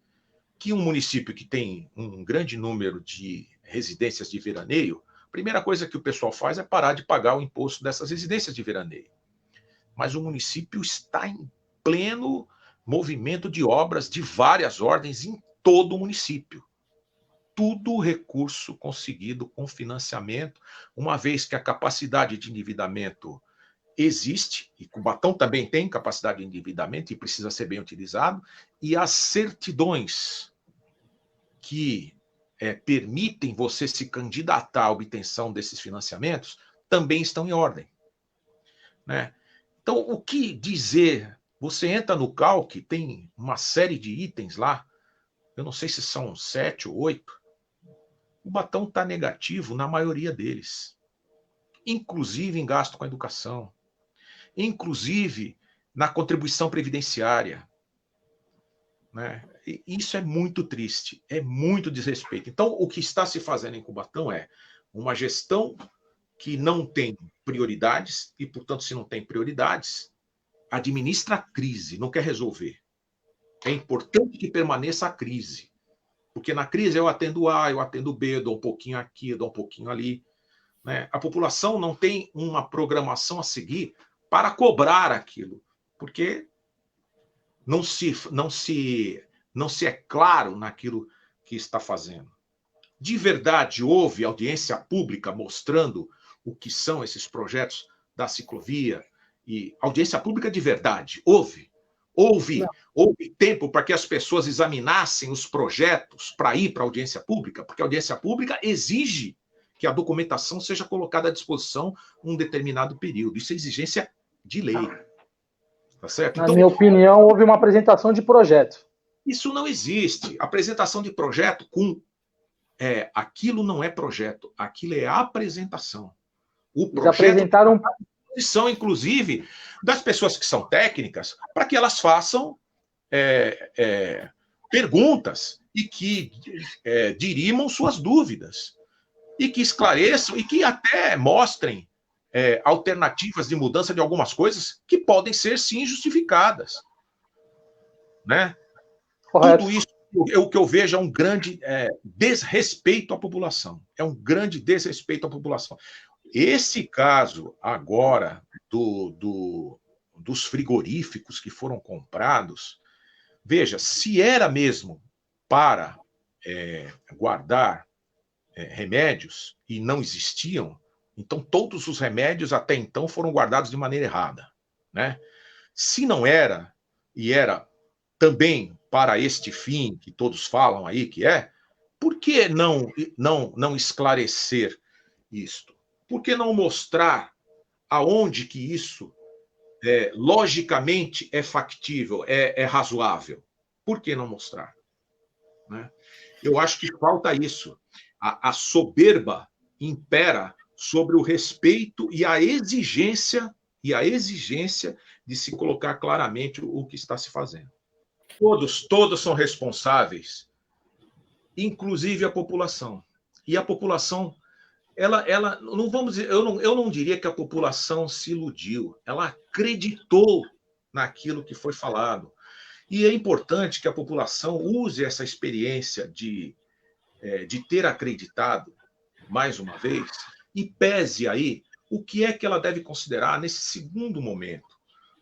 que um município que tem um grande número de residências de veraneio, a primeira coisa que o pessoal faz é parar de pagar o imposto dessas residências de veraneio. Mas o município está em pleno movimento de obras de várias ordens em todo o município. Tudo recurso conseguido com financiamento, uma vez que a capacidade de endividamento existe, e Cubatão também tem capacidade de endividamento e precisa ser bem utilizado, e as certidões que permitem você se candidatar à obtenção desses financiamentos também estão em ordem, né? Então, o que dizer? Você entra no CALC, tem uma série de itens lá, eu não sei se são 7 ou 8. O Cubatão está negativo na maioria deles, inclusive em gasto com a educação, inclusive na contribuição previdenciária, né? E isso é muito triste, é muito desrespeito. Então, o que está se fazendo em Cubatão é uma gestão que não tem prioridades, e, portanto, se não tem prioridades, administra a crise, não quer resolver. É importante que permaneça a crise, porque na crise eu atendo A, eu atendo B, eu dou um pouquinho aqui, eu dou um pouquinho ali, né? A população não tem uma programação a seguir para cobrar aquilo, porque não se é claro naquilo que está fazendo. De verdade, houve audiência pública mostrando o que são esses projetos da ciclovia, e audiência pública de verdade, houve tempo para que as pessoas examinassem os projetos para ir para a audiência pública, porque a audiência pública exige que a documentação seja colocada à disposição um determinado período. Isso é exigência de lei. Tá certo? Na minha opinião, houve uma apresentação de projeto. Isso não existe. Apresentação de projeto aquilo não é projeto, aquilo é apresentação. O projeto Eles apresentaram são, inclusive, das pessoas que são técnicas, para que elas façam perguntas e que dirimam suas dúvidas, e que esclareçam e que até mostrem alternativas de mudança de algumas coisas que podem ser, sim, justificadas. Né? Correto. Tudo isso, o que eu vejo é um grande desrespeito à população. É um grande desrespeito à população. Esse caso agora dos frigoríficos que foram comprados, veja, se era mesmo para guardar remédios e não existiam, Então, todos os remédios até então foram guardados de maneira errada, né? Se não era, e era também para este fim que todos falam aí que é, por que não esclarecer isto? Por que não mostrar aonde que isso logicamente é factível, é razoável? Por que não mostrar? Né? Eu acho que falta isso. A soberba impera sobre o respeito e a exigência de se colocar claramente o que está se fazendo. Todos são responsáveis, inclusive a população. E a população, ela não vamos dizer, eu não diria que a população se iludiu, ela acreditou naquilo que foi falado. E é importante que a população use essa experiência de ter acreditado, mais uma vez, e pese aí o que é que ela deve considerar nesse segundo momento,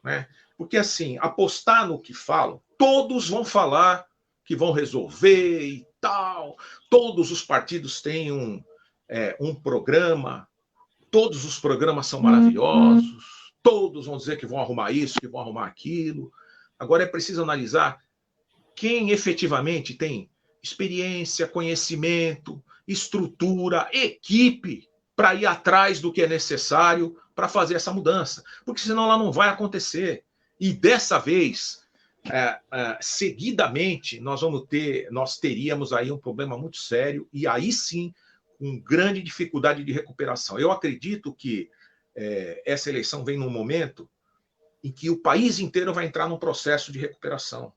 né? Porque, assim, apostar no que falam, todos vão falar que vão resolver e tal, todos os partidos têm um programa, todos os programas são maravilhosos, todos vão dizer que vão arrumar isso, que vão arrumar aquilo. Agora é preciso analisar quem efetivamente tem experiência, conhecimento, estrutura, equipe para ir atrás do que é necessário para fazer essa mudança, porque senão ela não vai acontecer. E dessa vez, seguidamente, nós teríamos aí um problema muito sério e aí sim, com grande dificuldade de recuperação. Eu acredito que essa eleição vem num momento em que o país inteiro vai entrar num processo de recuperação.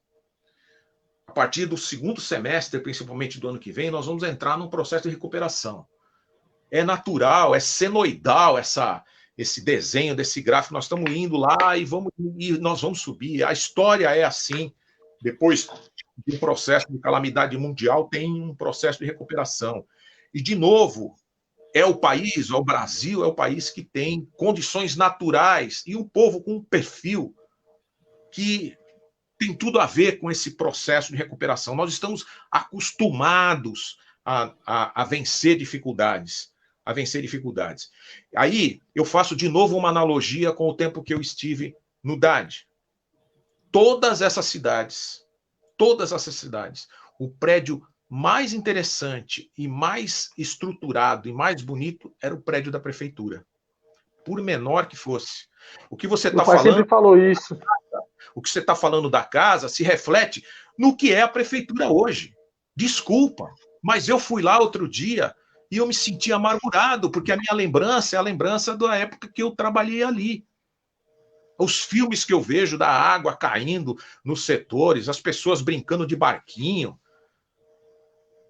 A partir do segundo semestre, principalmente do ano que vem, nós vamos entrar num processo de recuperação. É natural, é senoidal esse desenho desse gráfico. Nós estamos indo lá e nós vamos subir. A história é assim. Depois de um processo de calamidade mundial, tem um processo de recuperação. E, de novo, o Brasil é o país que tem condições naturais e um povo com um perfil que tem tudo a ver com esse processo de recuperação. Nós estamos acostumados a vencer dificuldades. Aí eu faço de novo uma analogia com o tempo que eu estive no DAD. Todas essas cidades, o prédio mais interessante e mais estruturado e mais bonito era o prédio da prefeitura, por menor que fosse. O que você está falando sempre falou isso. O que você está falando da casa se reflete no que é a prefeitura hoje. Desculpa, mas eu fui lá outro dia e eu me senti amargurado, porque a minha lembrança é a lembrança da época que eu trabalhei ali. Os filmes que eu vejo da água caindo nos setores, as pessoas brincando de barquinho.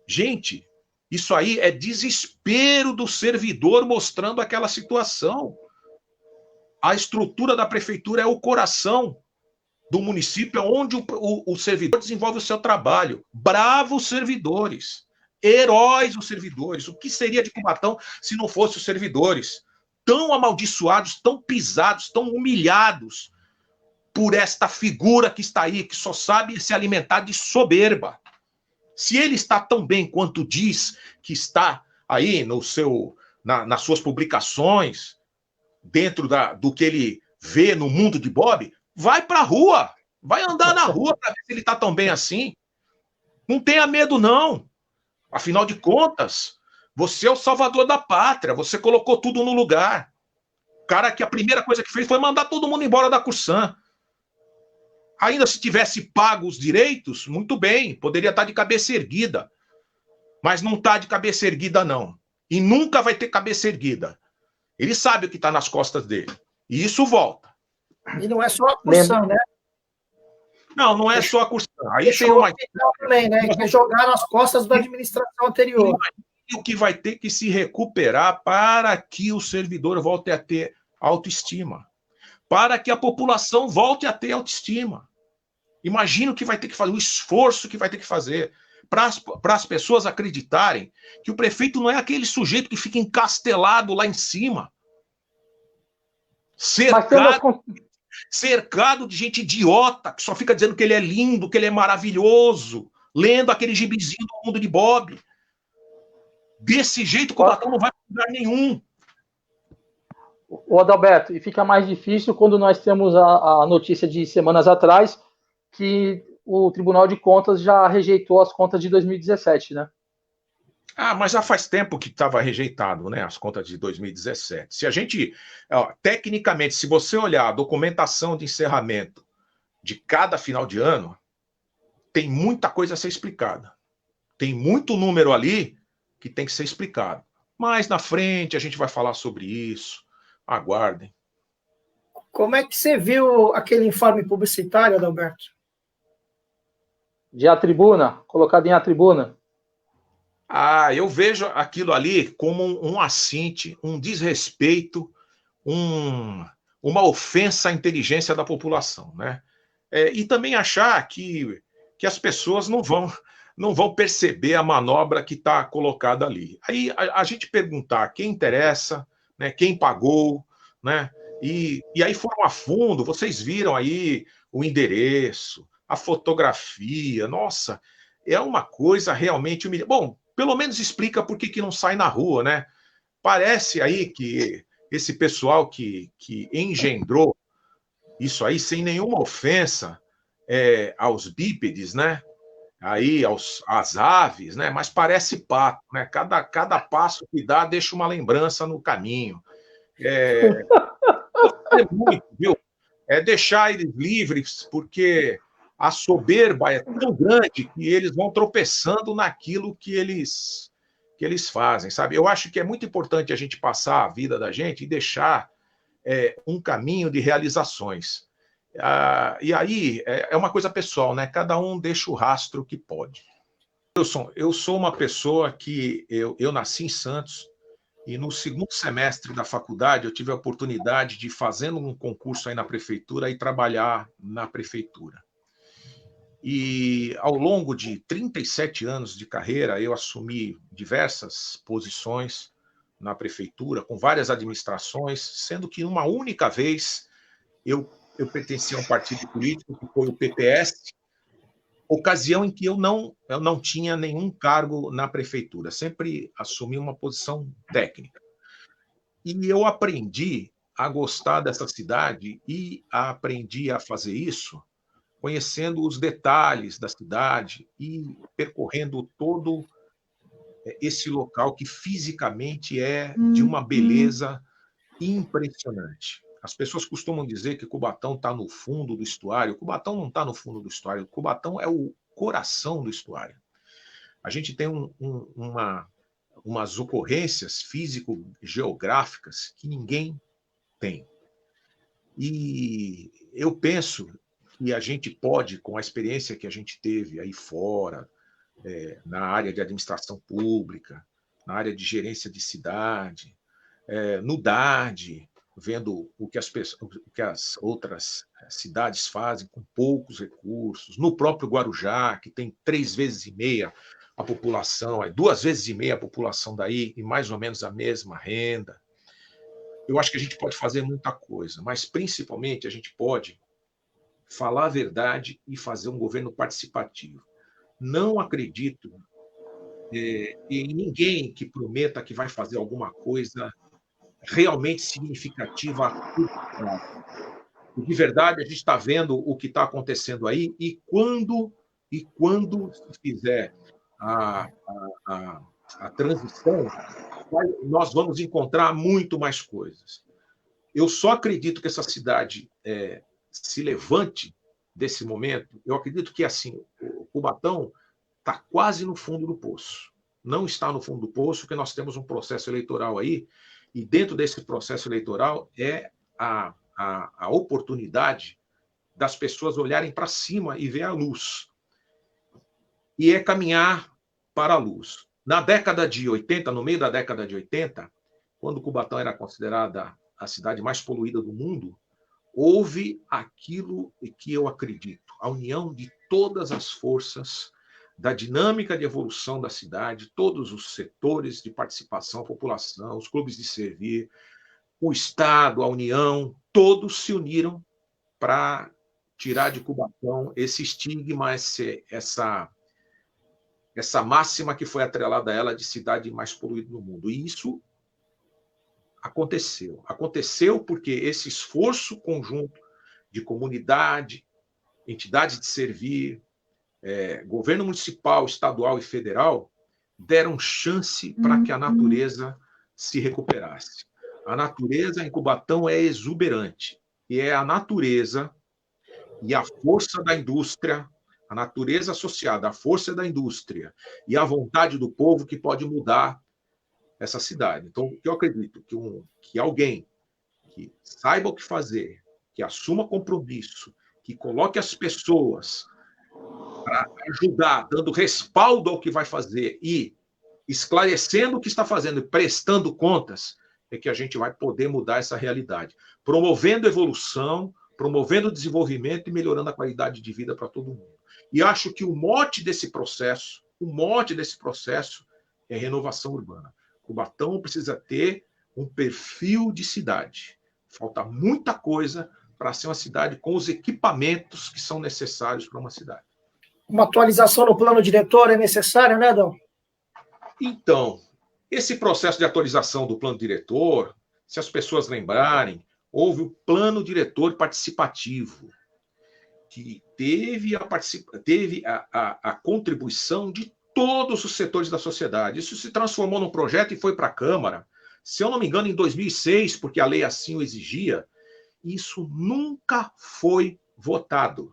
Gente, isso aí é desespero do servidor mostrando aquela situação. A estrutura da prefeitura é o coração do município, onde o servidor desenvolve o seu trabalho. Bravos servidores, heróis os servidores. O que seria de Cubatão se não fosse os servidores? Tão amaldiçoados, tão pisados, tão humilhados por esta figura que está aí, que só sabe se alimentar de soberba. Se ele está tão bem quanto diz que está aí nas suas publicações, dentro do que ele vê no mundo de Bob, vai para a rua, vai andar na rua para ver se ele está tão bem assim. Não tenha medo, não. Afinal de contas, você é o salvador da pátria, você colocou tudo no lugar. O cara que a primeira coisa que fez foi mandar todo mundo embora da Cursan. Ainda se tivesse pago os direitos, muito bem, poderia estar de cabeça erguida. Mas não está de cabeça erguida, não. E nunca vai ter cabeça erguida. Ele sabe o que está nas costas dele. E isso volta. E não é só a Cursan, né? Não é só a Cursan. Aí tem uma... também, né? Que é jogar nas costas da administração anterior. E o que vai ter que se recuperar para que o servidor volte a ter autoestima. Para que a população volte a ter autoestima. Imagina o que vai ter que fazer, o esforço que vai ter que fazer para as pessoas acreditarem que o prefeito não é aquele sujeito que fica encastelado lá em cima. Cercado de gente idiota, que só fica dizendo que ele é lindo, que ele é maravilhoso, lendo aquele gibizinho do mundo de Bob. Desse jeito, o Cubatão não vai para lugar nenhum. O Adalberto, e fica mais difícil quando nós temos a notícia de semanas atrás que o Tribunal de Contas já rejeitou as contas de 2017, né? Mas já faz tempo que estava rejeitado, né, as contas de 2017. Se a gente, tecnicamente, se você olhar a documentação de encerramento de cada final de ano, tem muita coisa a ser explicada. Tem muito número ali que tem que ser explicado. Mais na frente a gente vai falar sobre isso. Aguardem. Como é que você viu aquele informe publicitário, Adalberto? De A Tribuna, colocado em A Tribuna. Eu vejo aquilo ali como um assinte, um desrespeito, uma ofensa à inteligência da população, né? E também achar que as pessoas não vão perceber a manobra que está colocada ali. Aí a gente perguntar quem interessa, né, quem pagou, né? E aí foram a fundo, vocês viram aí o endereço, a fotografia, nossa, é uma coisa realmente humilhante. Bom, pelo menos explica por que não sai na rua, né? Parece aí que esse pessoal que engendrou isso aí, sem nenhuma ofensa aos bípedes, né? Aí às aves, né? Mas parece pato, né? Cada passo que dá deixa uma lembrança no caminho. É muito, viu? É deixar eles livres, porque a soberba é tão grande que eles vão tropeçando naquilo que eles fazem, sabe? Eu acho que é muito importante a gente passar a vida da gente e deixar um caminho de realizações. E aí é uma coisa pessoal, né? Cada um deixa o rastro que pode. Eu sou uma pessoa que eu nasci em Santos e no segundo semestre da faculdade eu tive a oportunidade de, fazendo um concurso aí na prefeitura, e trabalhar na prefeitura. E ao longo de 37 anos de carreira, eu assumi diversas posições na prefeitura, com várias administrações, sendo que uma única vez eu pertencia a um partido político, que foi o PPS, ocasião em que eu não tinha nenhum cargo na prefeitura, sempre assumi uma posição técnica. E eu aprendi a gostar dessa cidade e aprendi a fazer isso conhecendo os detalhes da cidade e percorrendo todo esse local que fisicamente é de uma beleza impressionante. As pessoas costumam dizer que Cubatão está no fundo do estuário. Cubatão não está no fundo do estuário. Cubatão é o coração do estuário. A gente tem umas ocorrências físico-geográficas que ninguém tem. E eu penso que a gente pode, com a experiência que a gente teve aí fora, na área de administração pública, na área de gerência de cidade, no DAD, vendo o que as outras cidades fazem com poucos recursos, no próprio Guarujá, que tem 3,5 vezes a população, 2,5 vezes a população daí, e mais ou menos a mesma renda. Eu acho que a gente pode fazer muita coisa, mas principalmente a gente pode falar a verdade e fazer um governo participativo. Não acredito em ninguém que prometa que vai fazer alguma coisa realmente significativa a curto prazo. De verdade, a gente está vendo o que está acontecendo aí, e quando se fizer a transição, nós vamos encontrar muito mais coisas. Eu só acredito que essa cidade se levante desse momento. Eu acredito que assim, o Cubatão está quase no fundo do poço. Não está no fundo do poço, porque nós temos um processo eleitoral aí, e dentro desse processo eleitoral é a oportunidade das pessoas olharem para cima e ver a luz. E é caminhar para a luz. Na década de 80, no meio da década de 80, quando Cubatão era considerada a cidade mais poluída do mundo, houve aquilo que eu acredito, a união de todas as forças da dinâmica de evolução da cidade, todos os setores de participação, a população, os clubes de servir, o Estado, a União, todos se uniram para tirar de Cubatão esse estigma, essa máxima que foi atrelada a ela de cidade mais poluída no mundo. E isso Aconteceu. Aconteceu porque esse esforço conjunto de comunidade, entidades de servir, governo municipal, estadual e federal, deram chance para que a natureza se recuperasse. A natureza em Cubatão é exuberante, e é a natureza e a força da indústria, a natureza associada à força da indústria e à vontade do povo que pode mudar essa cidade. Então, eu acredito que alguém que saiba o que fazer, que assuma compromisso, que coloque as pessoas para ajudar, dando respaldo ao que vai fazer e esclarecendo o que está fazendo e prestando contas, é que a gente vai poder mudar essa realidade, promovendo evolução, promovendo desenvolvimento e melhorando a qualidade de vida para todo mundo. E acho que o mote desse processo é renovação urbana. Cubatão precisa ter um perfil de cidade. Falta muita coisa para ser uma cidade com os equipamentos que são necessários para uma cidade. Uma atualização no plano diretor é necessária, né, Adão? Então, esse processo de atualização do plano diretor, se as pessoas lembrarem, houve o plano diretor participativo, que teve a contribuição de todos os setores da sociedade. Isso se transformou num projeto e foi para a Câmara, se eu não me engano, em 2006, porque a lei assim o exigia. Isso nunca foi votado.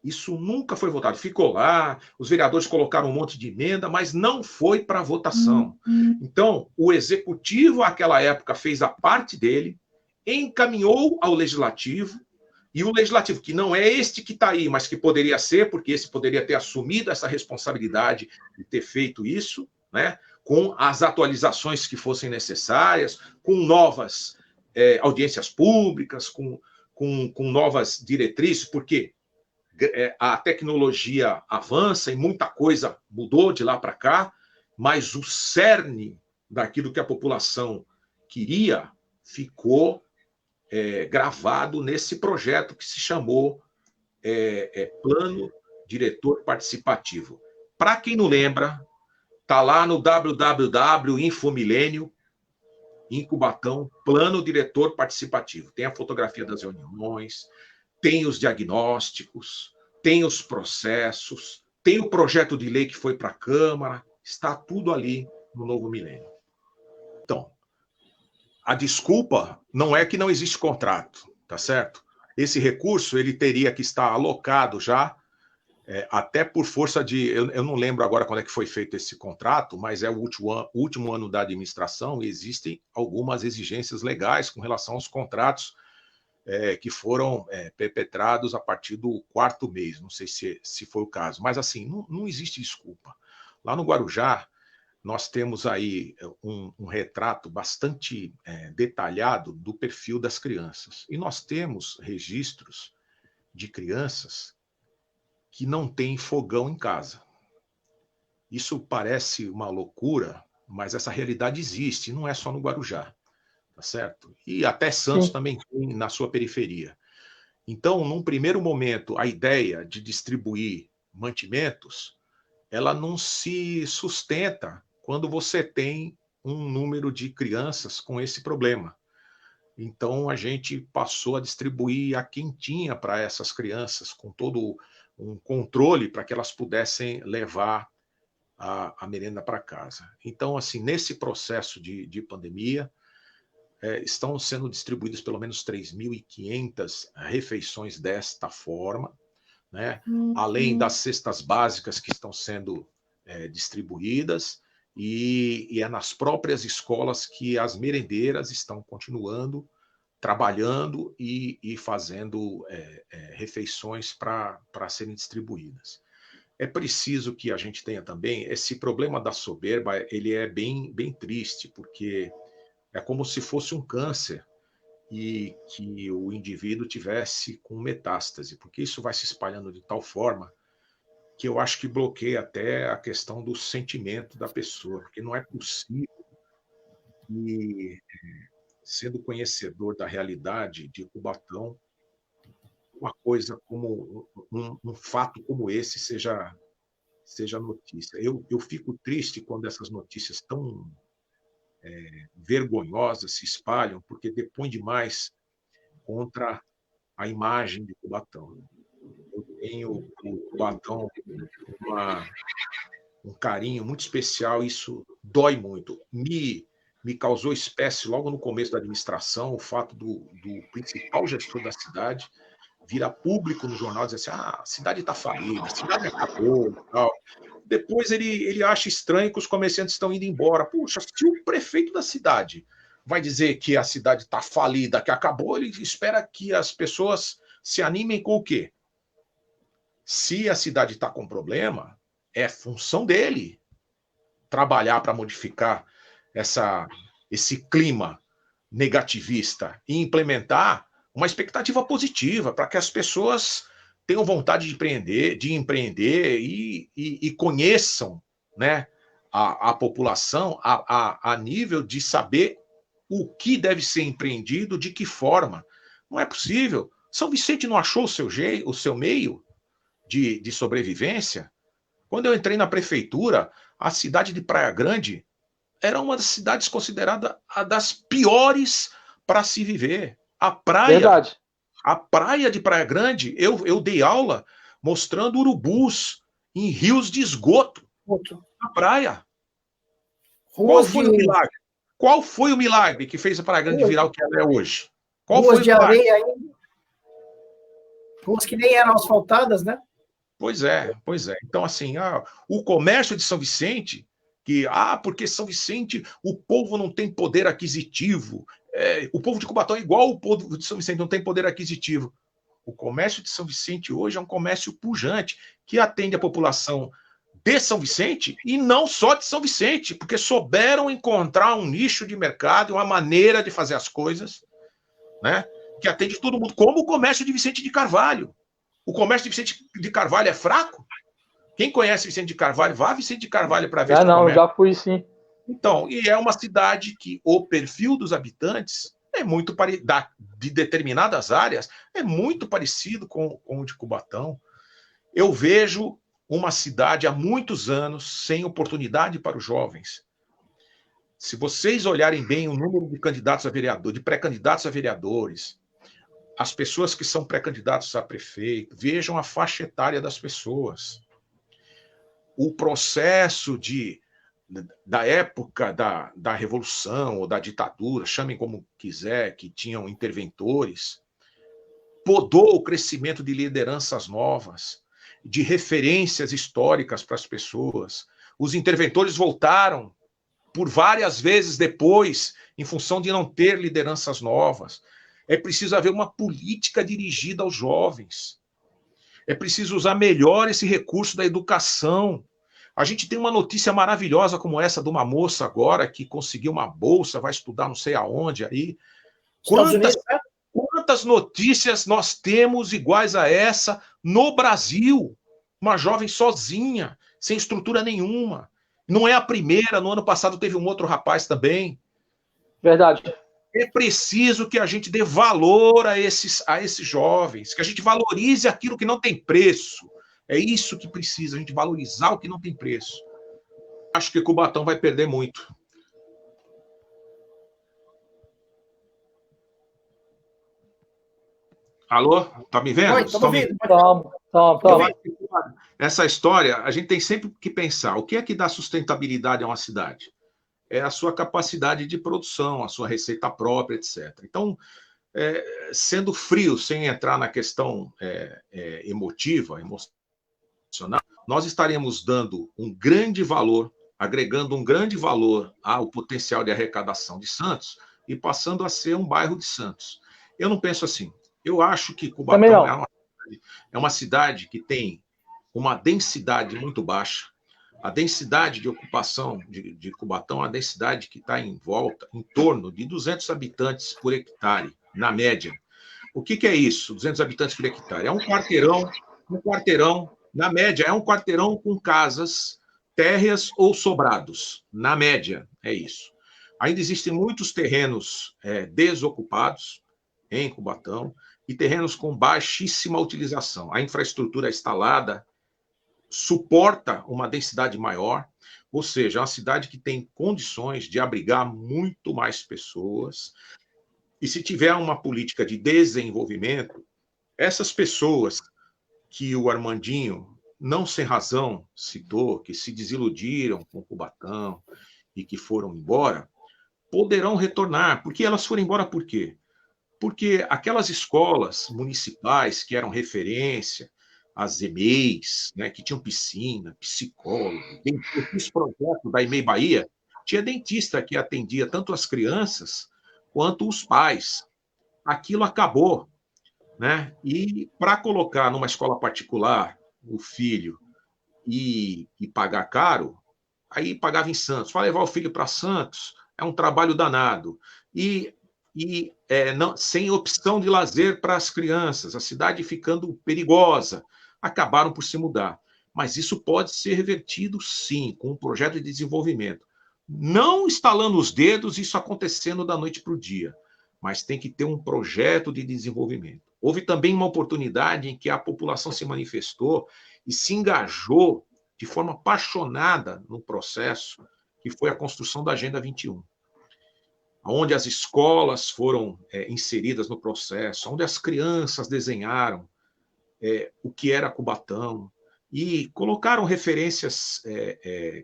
Isso nunca foi votado. Ficou lá, os vereadores colocaram um monte de emenda, mas não foi para votação. Então, o Executivo, àquela época, fez a parte dele, encaminhou ao Legislativo, e o Legislativo, que não é este que está aí, mas que poderia ser, porque esse poderia ter assumido essa responsabilidade de ter feito isso, né, com as atualizações que fossem necessárias, com novas audiências públicas, com novas diretrizes, porque a tecnologia avança e muita coisa mudou de lá para cá, mas o cerne daquilo que a população queria ficou gravado nesse projeto que se chamou Plano Diretor Participativo. Para quem não lembra, está lá no www.infomilênio, em Cubatão, Plano Diretor Participativo. Tem a fotografia das reuniões, tem os diagnósticos, tem os processos, tem o projeto de lei que foi para a Câmara, está tudo ali no Novo Milênio. Então, a desculpa não é que não existe contrato, tá certo? Esse recurso ele teria que estar alocado já, até por força de... Eu não lembro agora quando é que foi feito esse contrato, mas é o último ano da administração e existem algumas exigências legais com relação aos contratos que foram perpetrados a partir do 4º mês. Não sei se foi o caso, mas assim, não existe desculpa. Lá no Guarujá, nós temos aí um retrato bastante detalhado do perfil das crianças. E nós temos registros de crianças que não têm fogão em casa. Isso parece uma loucura, mas essa realidade existe, não é só no Guarujá, tá certo? E até Santos Sim. também tem na sua periferia. Então, num primeiro momento, a ideia de distribuir mantimentos, ela não se sustenta quando você tem um número de crianças com esse problema. Então, a gente passou a distribuir a quentinha para essas crianças, com todo um controle para que elas pudessem levar a merenda para casa. Então, assim, nesse processo de pandemia, estão sendo distribuídas pelo menos 3.500 refeições desta forma, né? Além das cestas básicas que estão sendo distribuídas, e é nas próprias escolas que as merendeiras estão continuando trabalhando e fazendo refeições para serem distribuídas. É preciso que a gente tenha também esse problema da soberba, ele é bem triste, porque é como se fosse um câncer e que o indivíduo tivesse com metástase, porque isso vai se espalhando de tal forma que eu acho que bloqueia até a questão do sentimento da pessoa, porque não é possível que, sendo conhecedor da realidade de Cubatão, uma coisa como um fato como esse seja notícia. Eu fico triste quando essas notícias vergonhosas se espalham porque depõem demais contra a imagem de Cubatão. Eu tenho o Cubatão um carinho muito especial, isso dói muito. Me causou espécie logo no começo da administração o fato do principal gestor da cidade virar público no jornal e dizer assim, a cidade está falida, a cidade acabou, tal. Depois ele acha estranho que os comerciantes estão indo embora. Puxa, se o prefeito da cidade vai dizer que a cidade está falida, que acabou, ele espera que as pessoas se animem com o quê? Se a cidade está com problema, é função dele trabalhar para modificar esse clima negativista e implementar uma expectativa positiva para que as pessoas tenham vontade de empreender e conheçam, né, a população a nível de saber o que deve ser empreendido, de que forma. Não é possível. São Vicente não achou o seu meio de sobrevivência? Quando eu entrei na prefeitura, a cidade de Praia Grande era uma das cidades considerada a das piores para se viver. Verdade. A praia de Praia Grande, eu dei aula mostrando urubus em rios de esgoto na praia. Qual foi o milagre? Qual foi o milagre que fez a Praia Grande virar o que ela é hoje? Qual ruas foi de areia ainda. Ruas que nem eram asfaltadas, né? Pois é. Então, assim, o comércio de São Vicente, porque São Vicente, o povo não tem poder aquisitivo. O povo de Cubatão é igual o povo de São Vicente, não tem poder aquisitivo. O comércio de São Vicente hoje é um comércio pujante, que atende a população de São Vicente e não só de São Vicente, porque souberam encontrar um nicho de mercado, uma maneira de fazer as coisas, né, que atende todo mundo, como o comércio de Vicente de Carvalho. O comércio de Vicente de Carvalho é fraco? Quem conhece Vicente de Carvalho, vá a Vicente de Carvalho para ver se o comércio... já fui sim. Então, e é uma cidade que o perfil dos habitantes é muito de determinadas áreas, é muito parecido com o de Cubatão. Eu vejo uma cidade há muitos anos sem oportunidade para os jovens. Se vocês olharem bem o número de candidatos a vereador, de pré-candidatos a vereadores, as pessoas que são pré-candidatos a prefeito, vejam a faixa etária das pessoas. O processo da época da Revolução ou da ditadura, chamem como quiser, que tinham interventores, podou o crescimento de lideranças novas, de referências históricas para as pessoas. Os interventores voltaram por várias vezes depois, em função de não ter lideranças novas. É preciso haver uma política dirigida aos jovens. É preciso usar melhor esse recurso da educação. A gente tem uma notícia maravilhosa como essa de uma moça agora que conseguiu uma bolsa, vai estudar não sei aonde aí. Quantas notícias nós temos iguais a essa no Brasil? Uma jovem sozinha, sem estrutura nenhuma. Não é a primeira, no ano passado teve um outro rapaz também. Verdade. É preciso que a gente dê valor a esses jovens, que a gente valorize aquilo que não tem preço. É isso que precisa, a gente valorizar o que não tem preço. Acho que Cubatão vai perder muito. Alô? Tá me vendo? Oi, tô ouvindo. Toma. Essa história, a gente tem sempre que pensar, o que é que dá sustentabilidade a uma cidade? É a sua capacidade de produção, a sua receita própria, etc. Então, sendo frio, sem entrar na questão emocional, nós estaremos dando um grande valor, agregando um grande valor ao potencial de arrecadação de Santos e passando a ser um bairro de Santos. Eu não penso assim. Eu acho que Cubatão é uma cidade que tem uma densidade muito baixa. A densidade de ocupação de Cubatão é uma densidade que está em torno de 200 habitantes por hectare, na média. O que é isso, 200 habitantes por hectare? É um quarteirão, na média, é um quarteirão com casas térreas ou sobrados. Na média, é isso. Ainda existem muitos terrenos desocupados em Cubatão e terrenos com baixíssima utilização. A infraestrutura instalada suporta uma densidade maior, Ou seja, é uma cidade que tem condições de abrigar muito mais pessoas. E se tiver uma política de desenvolvimento, essas pessoas que o Armandinho, não sem razão, citou, que se desiludiram com Cubatão e que foram embora, poderão retornar. Porque elas foram embora por quê? Porque aquelas escolas municipais que eram referência, as EMEIs, né, que tinham piscina, psicólogo, esse projeto da EMEI Bahia, tinha dentista que atendia tanto as crianças quanto os pais. Aquilo acabou, né? E para colocar numa escola particular o filho e pagar caro, aí pagava em Santos. Para levar o filho para Santos é um trabalho danado. Não, sem opção de lazer para as crianças, a cidade ficando perigosa, acabaram por se mudar. Mas isso pode ser revertido, sim, com um projeto de desenvolvimento. Não estalando os dedos, isso acontecendo da noite para o dia, mas tem que ter um projeto de desenvolvimento. Houve também uma oportunidade em que a população se manifestou e se engajou de forma apaixonada no processo, que foi a construção da Agenda 21, onde as escolas foram inseridas no processo, onde as crianças desenharam o que era Cubatão e colocaram referências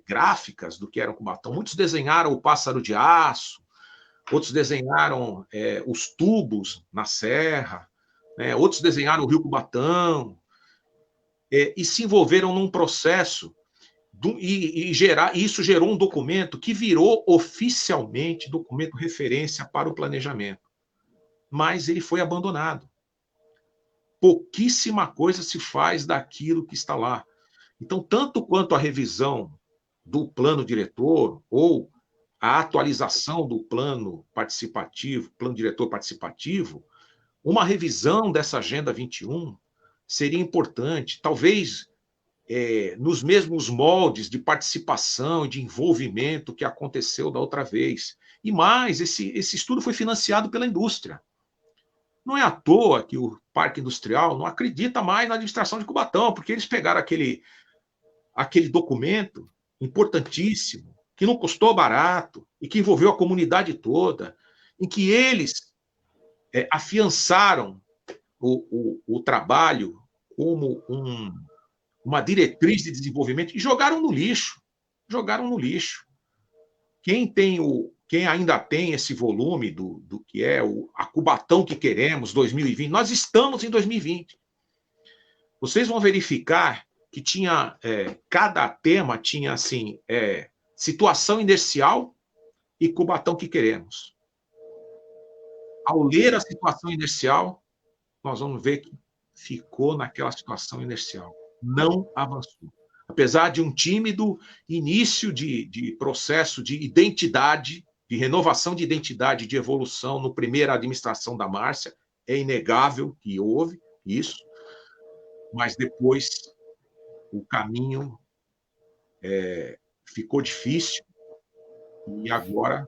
gráficas do que era Cubatão. Muitos desenharam o pássaro de aço, outros desenharam os tubos na serra, outros desenharam o rio Cubatão, e se envolveram num processo e isso gerou um documento que virou oficialmente documento referência para o planejamento. Mas ele foi abandonado. Pouquíssima coisa se faz daquilo que está lá. Então, tanto quanto a revisão do plano diretor ou a atualização do plano participativo, plano diretor participativo, uma revisão dessa Agenda 21 seria importante, talvez nos mesmos moldes de participação e de envolvimento que aconteceu da outra vez. E mais, esse estudo foi financiado pela indústria. Não é à toa que o Parque Industrial não acredita mais na administração de Cubatão, porque eles pegaram aquele documento importantíssimo, que não custou barato e que envolveu a comunidade toda, em que eles afiançaram o trabalho como uma diretriz de desenvolvimento e jogaram no lixo. Jogaram no lixo. Quem ainda tem esse volume do que é a Cubatão que queremos, 2020, nós estamos em 2020. Vocês vão verificar que tinha cada tema tinha assim situação inercial e Cubatão que queremos. Ao ler a situação inercial, nós vamos ver que ficou naquela situação inercial. Não avançou. Apesar de um tímido início de processo de identidade, de renovação de identidade, de evolução no primeira administração da Márcia, é inegável que houve isso, mas depois o caminho ficou difícil e agora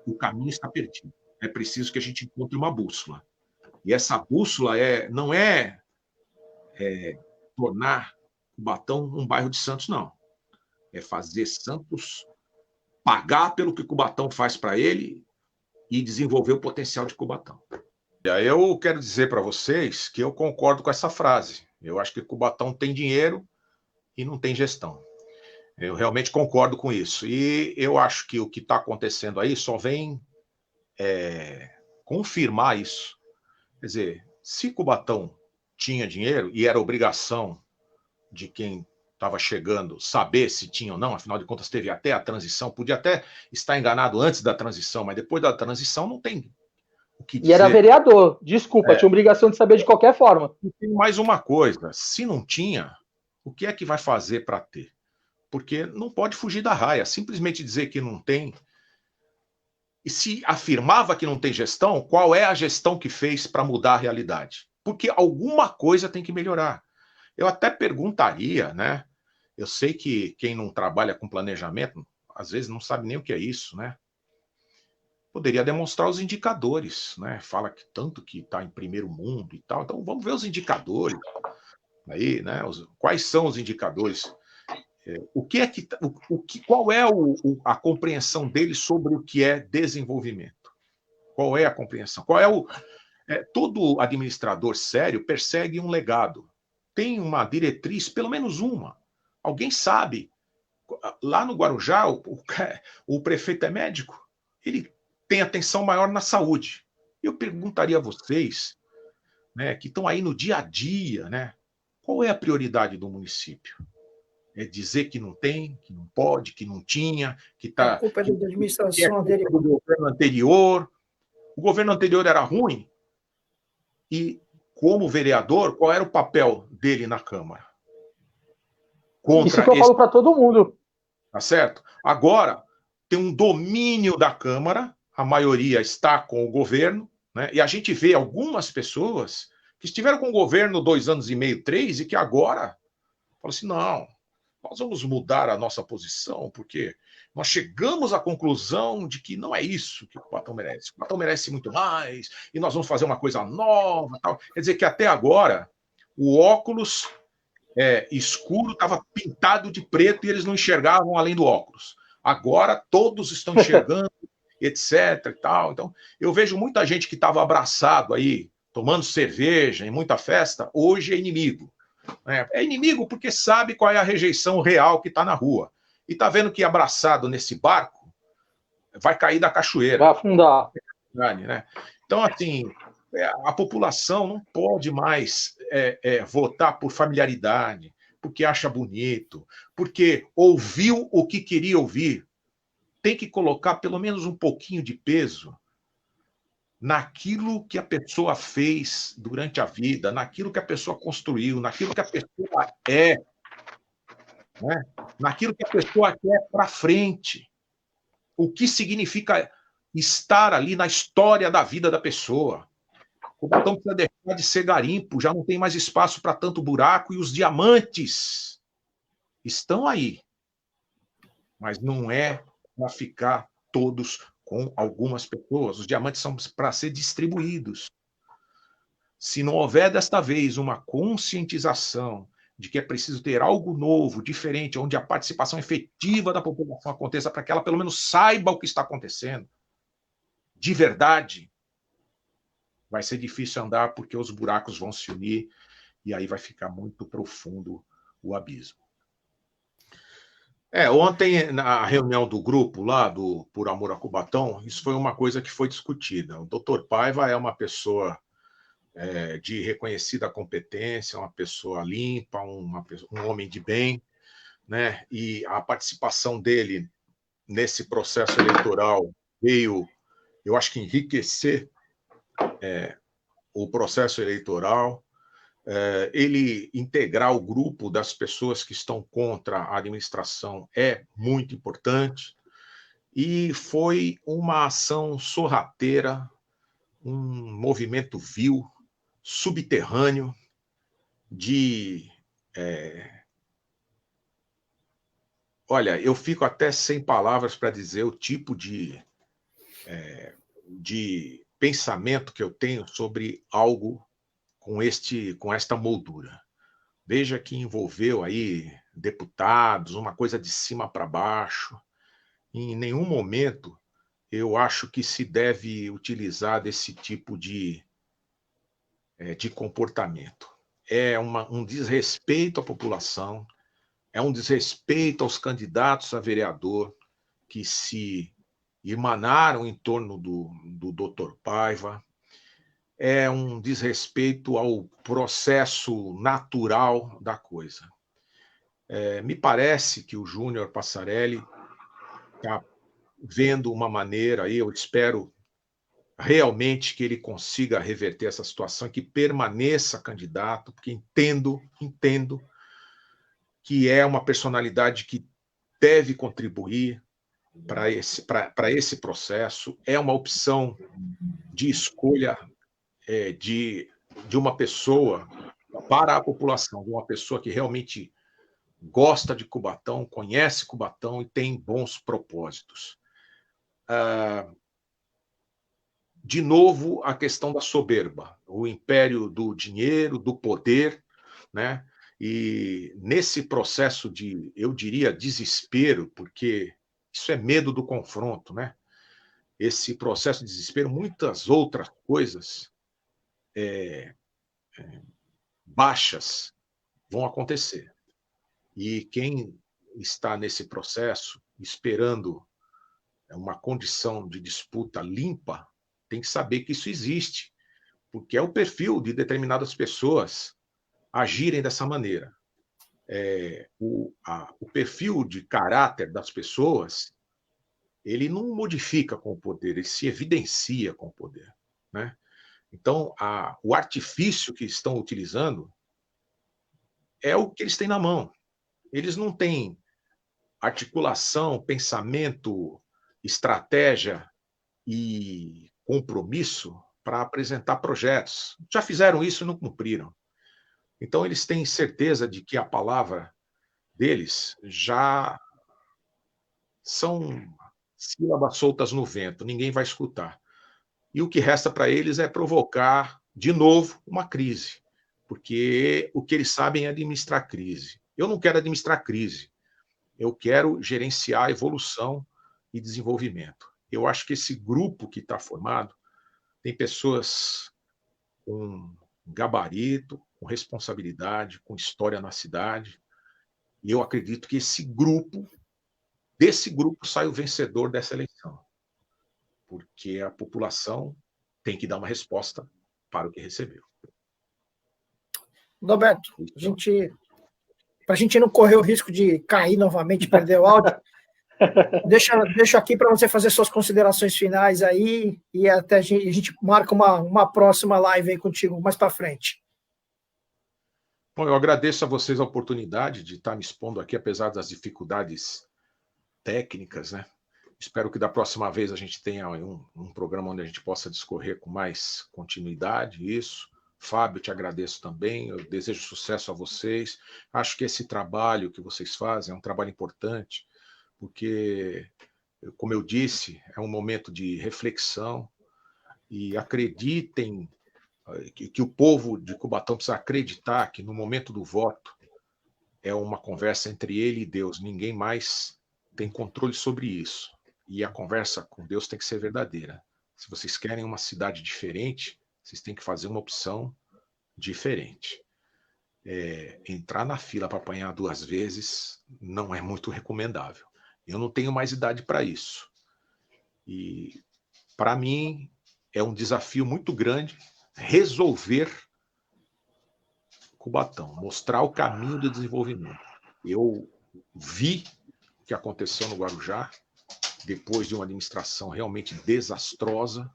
o caminho está perdido. É preciso que a gente encontre uma bússola. E essa bússola não é tornar Cubatão um bairro de Santos, não. É fazer Santos pagar pelo que Cubatão faz para ele e desenvolver o potencial de Cubatão. Eu quero dizer para vocês que eu concordo com essa frase. Eu acho que Cubatão tem dinheiro e não tem gestão. Eu realmente concordo com isso. E eu acho que o que está acontecendo aí só vem confirmar isso. Quer dizer, se Cubatão tinha dinheiro e era obrigação de quem estava chegando saber se tinha ou não, afinal de contas teve até a transição, podia até estar enganado antes da transição, mas depois da transição não tem o que dizer. E era vereador, desculpa, tinha obrigação de saber de qualquer forma. E tem mais uma coisa, se não tinha, o que é que vai fazer para ter? Porque não pode fugir da raia, simplesmente dizer que não tem. E se afirmava que não tem gestão, qual é a gestão que fez para mudar a realidade? Porque alguma coisa tem que melhorar. Eu até perguntaria, né? Eu sei que quem não trabalha com planejamento, às vezes não sabe nem o que é isso, né? Poderia demonstrar os indicadores, né? Fala que tanto que está em primeiro mundo e tal. Então vamos ver os indicadores aí, né? Quais são os indicadores? Qual é a compreensão dele sobre o que é desenvolvimento? Qual é a compreensão? Todo administrador sério persegue um legado. Tem uma diretriz, pelo menos uma. Alguém sabe. Lá no Guarujá, o prefeito é médico. Ele tem atenção maior na saúde. Eu perguntaria a vocês, né, que estão aí no dia a dia, né, qual é a prioridade do município? É dizer que não tem, que não pode, que não tinha, que está... A culpa é da administração dele. Do governo anterior. O governo anterior era ruim. E, como vereador, qual era o papel dele na Câmara? Isso que eu falo para todo mundo. Tá certo? Agora, tem um domínio da Câmara, a maioria está com o governo, né? E a gente vê algumas pessoas que estiveram com o governo 2 anos e meio, 3, e que agora falam assim, não, nós vamos mudar a nossa posição, porque nós chegamos à conclusão de que não é isso que o Cubatão merece. O Cubatão merece muito mais, e nós vamos fazer uma coisa nova. Tal. Quer dizer que até agora o óculos escuro estava pintado de preto e eles não enxergavam além do óculos. Agora todos estão enxergando, etc. E tal. Então, eu vejo muita gente que estava abraçado aí, tomando cerveja em muita festa, hoje é inimigo. É inimigo porque sabe qual é a rejeição real que está na rua. E está vendo que abraçado nesse barco vai cair da cachoeira. Vai afundar. Né? Então, assim, a população não pode mais votar por familiaridade, porque acha bonito, porque ouviu o que queria ouvir. Tem que colocar pelo menos um pouquinho de peso naquilo que a pessoa fez durante a vida, naquilo que a pessoa construiu, naquilo que a pessoa é, né? Naquilo que a pessoa quer para frente. O que significa estar ali na história da vida da pessoa. O Cubatão precisa deixar de ser garimpo, já não tem mais espaço para tanto buraco, e os diamantes estão aí. Mas não é para ficar todos com algumas pessoas. Os diamantes são para ser distribuídos. Se não houver desta vez uma conscientização de que é preciso ter algo novo, diferente, onde a participação efetiva da população aconteça, para que ela pelo menos saiba o que está acontecendo, de verdade, vai ser difícil andar, porque os buracos vão se unir e aí vai ficar muito profundo o abismo. Ontem, na reunião do grupo lá, do Por Amor a Cubatão, isso foi uma coisa que foi discutida. O Dr. Paiva é uma pessoa de reconhecida competência, uma pessoa limpa, um homem de bem, né? E a participação dele nesse processo eleitoral veio, eu acho que enriquecer o processo eleitoral, ele integrar o grupo das pessoas que estão contra a administração é muito importante, e foi uma ação sorrateira, um movimento vil, subterrâneo, de... Olha, eu fico até sem palavras para dizer o tipo de pensamento que eu tenho sobre algo com esta moldura. Veja que envolveu aí deputados, uma coisa de cima para baixo. Em nenhum momento eu acho que se deve utilizar desse tipo de comportamento. É um desrespeito à população, é um desrespeito aos candidatos a vereador que se emanaram em torno do Dr. Paiva, é um desrespeito ao processo natural da coisa. Me parece que o Júnior Passarelli está vendo uma maneira, e eu espero realmente que ele consiga reverter essa situação, que permaneça candidato, porque entendo que é uma personalidade que deve contribuir para esse processo, é uma opção de escolha de uma pessoa para a população, de uma pessoa que realmente gosta de Cubatão, conhece Cubatão e tem bons propósitos. De novo, a questão da soberba, o império do dinheiro, do poder, né? E nesse processo de, eu diria, desespero, porque isso é medo do confronto, né? Esse processo de desespero, muitas outras coisas baixas vão acontecer. E quem está nesse processo, esperando uma condição de disputa limpa, tem que saber que isso existe, porque é o perfil de determinadas pessoas agirem dessa maneira. O perfil de caráter das pessoas, ele não modifica com o poder, ele se evidencia com o poder, né? Então, o artifício que estão utilizando é o que eles têm na mão. Eles não têm articulação, pensamento, estratégia e compromisso para apresentar projetos. Já fizeram isso e não cumpriram. Então, eles têm certeza de que a palavra deles já são sílabas soltas no vento, ninguém vai escutar. E o que resta para eles é provocar, de novo, uma crise, porque o que eles sabem é administrar crise. Eu não quero administrar crise, eu quero gerenciar evolução e desenvolvimento. Eu acho que esse grupo que está formado tem pessoas com gabarito, com responsabilidade, com história na cidade, e eu acredito que desse grupo sai o vencedor dessa eleição, porque a população tem que dar uma resposta para o que recebeu. Roberto, para a gente não correr o risco de cair novamente e perder o áudio, deixa aqui para você fazer suas considerações finais aí e até a gente marca uma próxima live aí contigo mais para frente. Bom, eu agradeço a vocês a oportunidade de estar me expondo aqui, apesar das dificuldades técnicas, né? Espero que da próxima vez a gente tenha um programa onde a gente possa discorrer com mais continuidade, isso. Fábio, te agradeço também, eu desejo sucesso a vocês. Acho que esse trabalho que vocês fazem é um trabalho importante, porque, como eu disse, é um momento de reflexão, e acreditem que o povo de Cubatão precisa acreditar que no momento do voto é uma conversa entre ele e Deus, ninguém mais tem controle sobre isso. E a conversa com Deus tem que ser verdadeira. Se vocês querem uma cidade diferente, vocês têm que fazer uma opção diferente. Entrar na fila para apanhar 2 vezes não é muito recomendável. Eu não tenho mais idade para isso. E, para mim, é um desafio muito grande resolver Cubatão, mostrar o caminho do desenvolvimento. Eu vi o que aconteceu no Guarujá, depois de uma administração realmente desastrosa,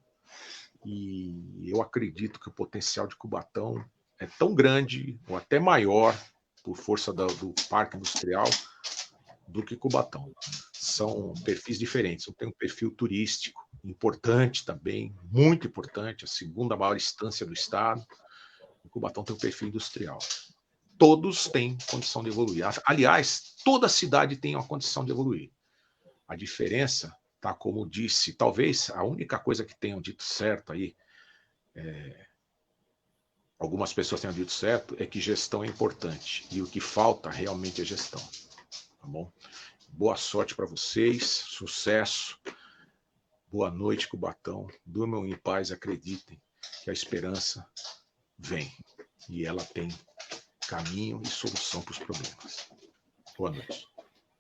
e eu acredito que o potencial de Cubatão é tão grande, ou até maior, por força do parque industrial, do que Cubatão. São perfis diferentes. Tem um perfil turístico importante também, muito importante, a segunda maior instância do estado. O Cubatão tem um perfil industrial. Todos têm condição de evoluir. Aliás, toda cidade tem uma condição de evoluir. A diferença, tá, como disse, talvez a única coisa que tenham dito certo aí, algumas pessoas tenham dito certo, é que gestão é importante. E o que falta realmente é gestão. Tá bom? Boa sorte para vocês, sucesso. Boa noite, Cubatão. Durmam em paz, acreditem que a esperança vem. E ela tem caminho e solução para os problemas. Boa noite.